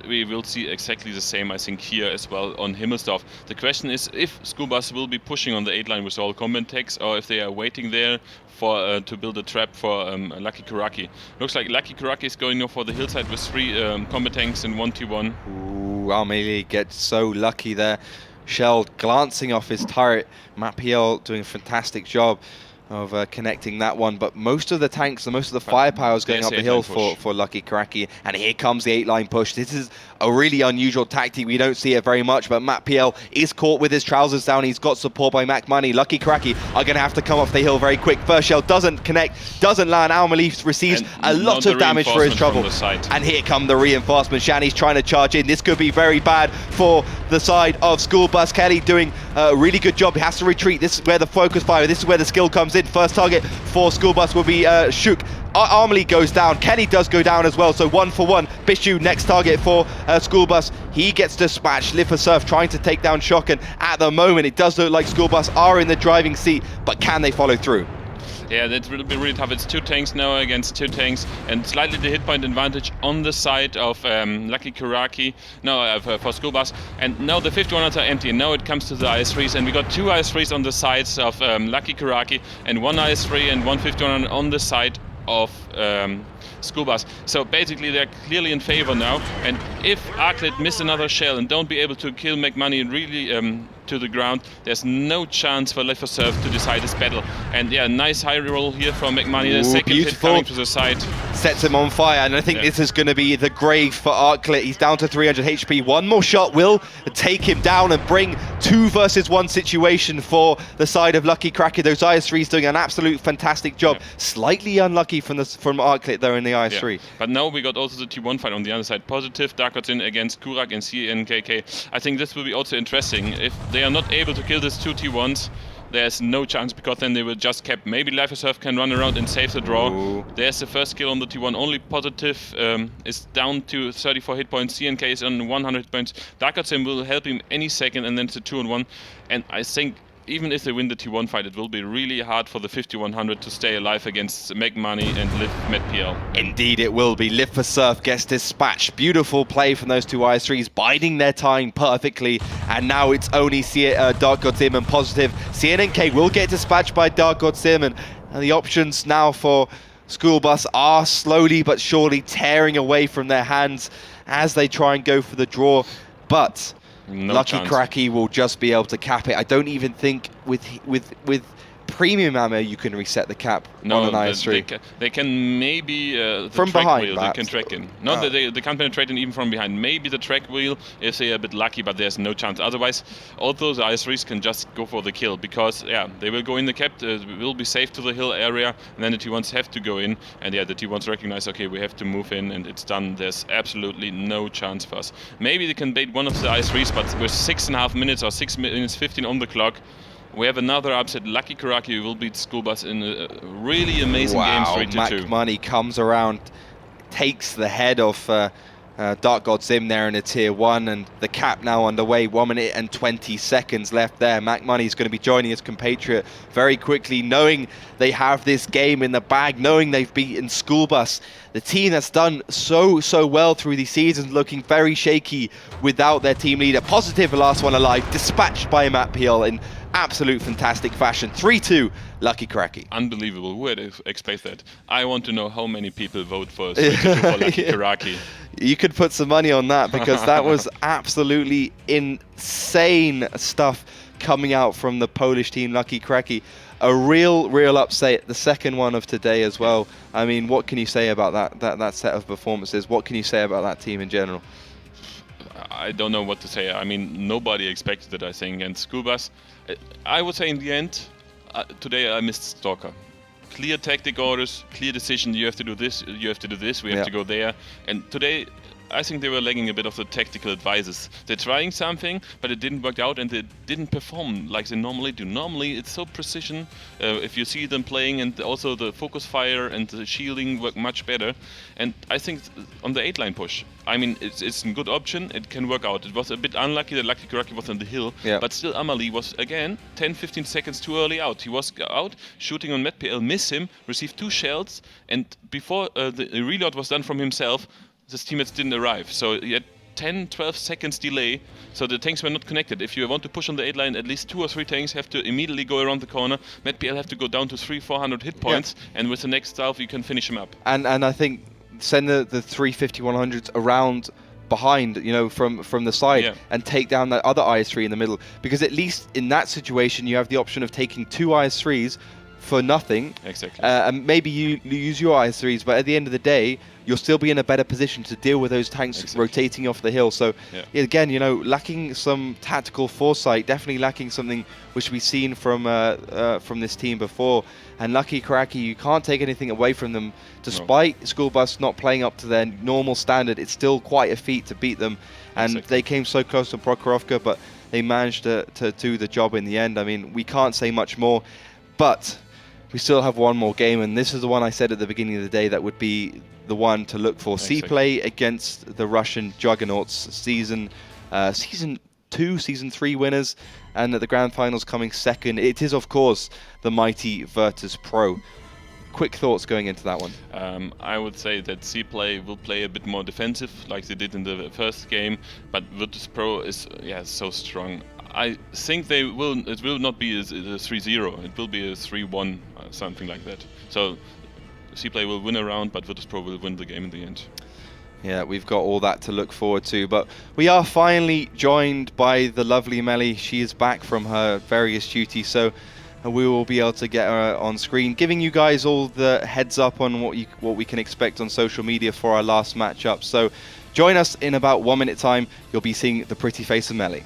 [SPEAKER 2] we will see exactly the same, I think, here as well on Himmelsdorf. The question is if SchoolBus will be pushing on the 8 line with all combat tanks, or if they are waiting there for to build a trap for Lucky Kuraki. Looks like Lucky Kuraki is going for the hillside with 3 combat tanks and 1 T1.
[SPEAKER 1] Ooh, Almeli gets so lucky there. Shell glancing off his turret. Matpl doing a fantastic job of connecting that one, but most of the tanks and most of the firepower is going up the hill for Lucky Kuraki, and here comes the 8-line push. This is a really unusual tactic. We don't see it very much, but Matpl is caught with his trousers down. He's got support by Mac Money. Lucky Kuraki are going to have to come off the hill very quick. First shell doesn't connect, doesn't land. Almeli receives a lot of damage for his trouble. And here come the reinforcements. Shani's trying to charge in. This could be very bad for the side of SchoolBus. Kelly doing a really good job. He has to retreat. This is where the focus fire, this is where the skill comes in. First target for SchoolBus will be Shuk. Almeli goes down. Kenny does go down as well, so 1 for 1. Bishu, next target for SchoolBus. He gets dispatched. Live for Surf trying to take down Shock, and at the moment it does look like SchoolBus are in the driving seat, but can they follow through?
[SPEAKER 2] Yeah, that will be really tough. It's 2 tanks now against 2 tanks, and slightly the hit point advantage on the side of Lucky Kuraki, for SchoolBus. And now the 51s are empty, and now it comes to the IS3s, and we got 2 IS3s on the sides of Lucky Kuraki, and 1 IS3 and 1 51 on the side of SchoolBus. So basically they're clearly in favor now, and if Arklet miss another shell and don't be able to kill McMoney really to the ground, there's no chance for Left 4 Surf to decide this battle. And yeah, nice high roll here from McMoney. The second hit coming to the side.
[SPEAKER 1] Sets him on fire, and I think this is going to be the grave for Arklet. He's down to 300 HP. One more shot will take him down and bring 2 versus 1 situation for the side of Lucky Kuraki. Those IS3s doing an absolute fantastic job. Slightly unlucky from Arklet though in the IS3.
[SPEAKER 2] But now we got also the T1 fight on the other side. Positive Darkotin against Kurak and CNKK. I think this will be also interesting. If they are not able to kill these 2 T1s, there's no chance, because then they will just cap. Maybe Life Surf can run around and save the draw. Ooh. There's the first kill on the T1. Only Positive is down to 34 hit points. CNK is on 100 hit points. Darkotin will help him any second, and then it's a 2-on-1. And I think even if they win the T1 fight, it will be really hard for the 5100 to stay alive against Make Money and Liv MedPL.
[SPEAKER 1] Indeed it will be. Live for Surf gets dispatched. Beautiful play from those two IS3s, biding their time perfectly. And now it's only Dark God Sim and Positive. CNNK will get dispatched by Dark God Sim, and the options now for SchoolBus are slowly but surely tearing away from their hands as they try and go for the draw. But
[SPEAKER 2] no
[SPEAKER 1] Lucky
[SPEAKER 2] chance.
[SPEAKER 1] Kuraki will just be able to cap it. I don't even think with premium ammo you can reset the cap on an IS3.
[SPEAKER 2] They can maybe the
[SPEAKER 1] from
[SPEAKER 2] track
[SPEAKER 1] behind,
[SPEAKER 2] wheel
[SPEAKER 1] perhaps.
[SPEAKER 2] they can track in. No, they can't penetrate in even from behind. Maybe the track wheel if they're a bit lucky, but there's no chance. Otherwise, all those IS3s can just go for the kill because they will go in the cap, will be safe to the hill area, and then the T1s have to go in, and the T1s recognize, okay, we have to move in, and it's done. There's absolutely no chance for us. Maybe they can bait one of the IS3s, but with 6.5 minutes or 6 minutes 15 on the clock, we have another upset. Lucky Kuraki will beat SchoolBus in a really amazing game, 3-2.
[SPEAKER 1] Mac Money comes around, takes the head of Dark God Sim there in a tier 1, and the cap now underway. 1 minute and 20 seconds left there. Mac Money is going to be joining his compatriot very quickly, knowing they have this game in the bag, knowing they've beaten SchoolBus. The team that's done so well through these seasons, looking very shaky without their team leader. Positive, the last one alive, dispatched by MatPL in absolute fantastic fashion. 3-2, Lucky Kuraki.
[SPEAKER 2] Unbelievable. Who would expect that? I want to know how many people vote for 3-2 for Lucky Kuraki.
[SPEAKER 1] You could put some money on that, because that was absolutely insane stuff coming out from the Polish team, Lucky Kuraki. A real upset, the second one of today as well. I mean, what can you say about that set of performances? What can you say about that team in general?
[SPEAKER 2] I don't know what to say. I mean, nobody expected it, I think. And SchoolBus, I would say in the end, today I missed Stalker. Clear tactic orders, clear decision, you have to do this, you have to do this, we have to go there. And today, I think they were lagging a bit of the tactical advices. They're trying something, but it didn't work out, and they didn't perform like they normally do. Normally, it's so precision. If you see them playing, and also the focus fire and the shielding work much better. And I think on the 8-line push, I mean, it's a good option. It can work out. It was a bit unlucky that Lucky Kuraki was on the hill, but still Amali was, again, 10-15 seconds too early out. He was out, shooting on MedPL, miss him, received 2 shells, and before the reload was done from himself, his teammates didn't arrive, so he had 10-12 seconds delay, so the tanks were not connected. If you want to push on the 8 line, at least 2 or 3 tanks have to immediately go around the corner. MedPL have to go down to 300-400 hit points, and with the next salve you can finish him up.
[SPEAKER 1] And I think send the 350-100s around behind, you know, from the side, and take down that other IS3 in the middle, because at least in that situation you have the option of taking 2 IS3s for nothing.
[SPEAKER 2] Exactly.
[SPEAKER 1] And maybe you use your IS3s, but at the end of the day, you'll still be in a better position to deal with those tanks rotating off the hill. So again, you know, lacking some tactical foresight, definitely lacking something which we've seen from this team before. And Lucky Kuraki, you can't take anything away from them. Despite SchoolBus not playing up to their normal standard, it's still quite a feat to beat them. And they came so close to PROKHOROVKA, but they managed to do the job in the end. I mean, we can't say much more, but we still have one more game, and this is the one I said at the beginning of the day that would be the one to look for. C-Play against the Russian Juggernauts, season 2, season 3 winners, and at the grand finals coming second. It is, of course, the mighty Virtus Pro. Quick thoughts going into that one.
[SPEAKER 2] I would say that C-Play will play a bit more defensive, like they did in the first game, but Virtus Pro is so strong. I think they will. It will not be a 3-0. It will be a 3-1, something like that. So C-Play will win a round, but Virtus Pro will win the game in the end.
[SPEAKER 1] Yeah, we've got all that to look forward to. But we are finally joined by the lovely Melly. She is back from her various duties, so we will be able to get her on screen, giving you guys all the heads up on what we can expect on social media for our last matchup. So join us in about 1 minute time. You'll be seeing the pretty face of Melly.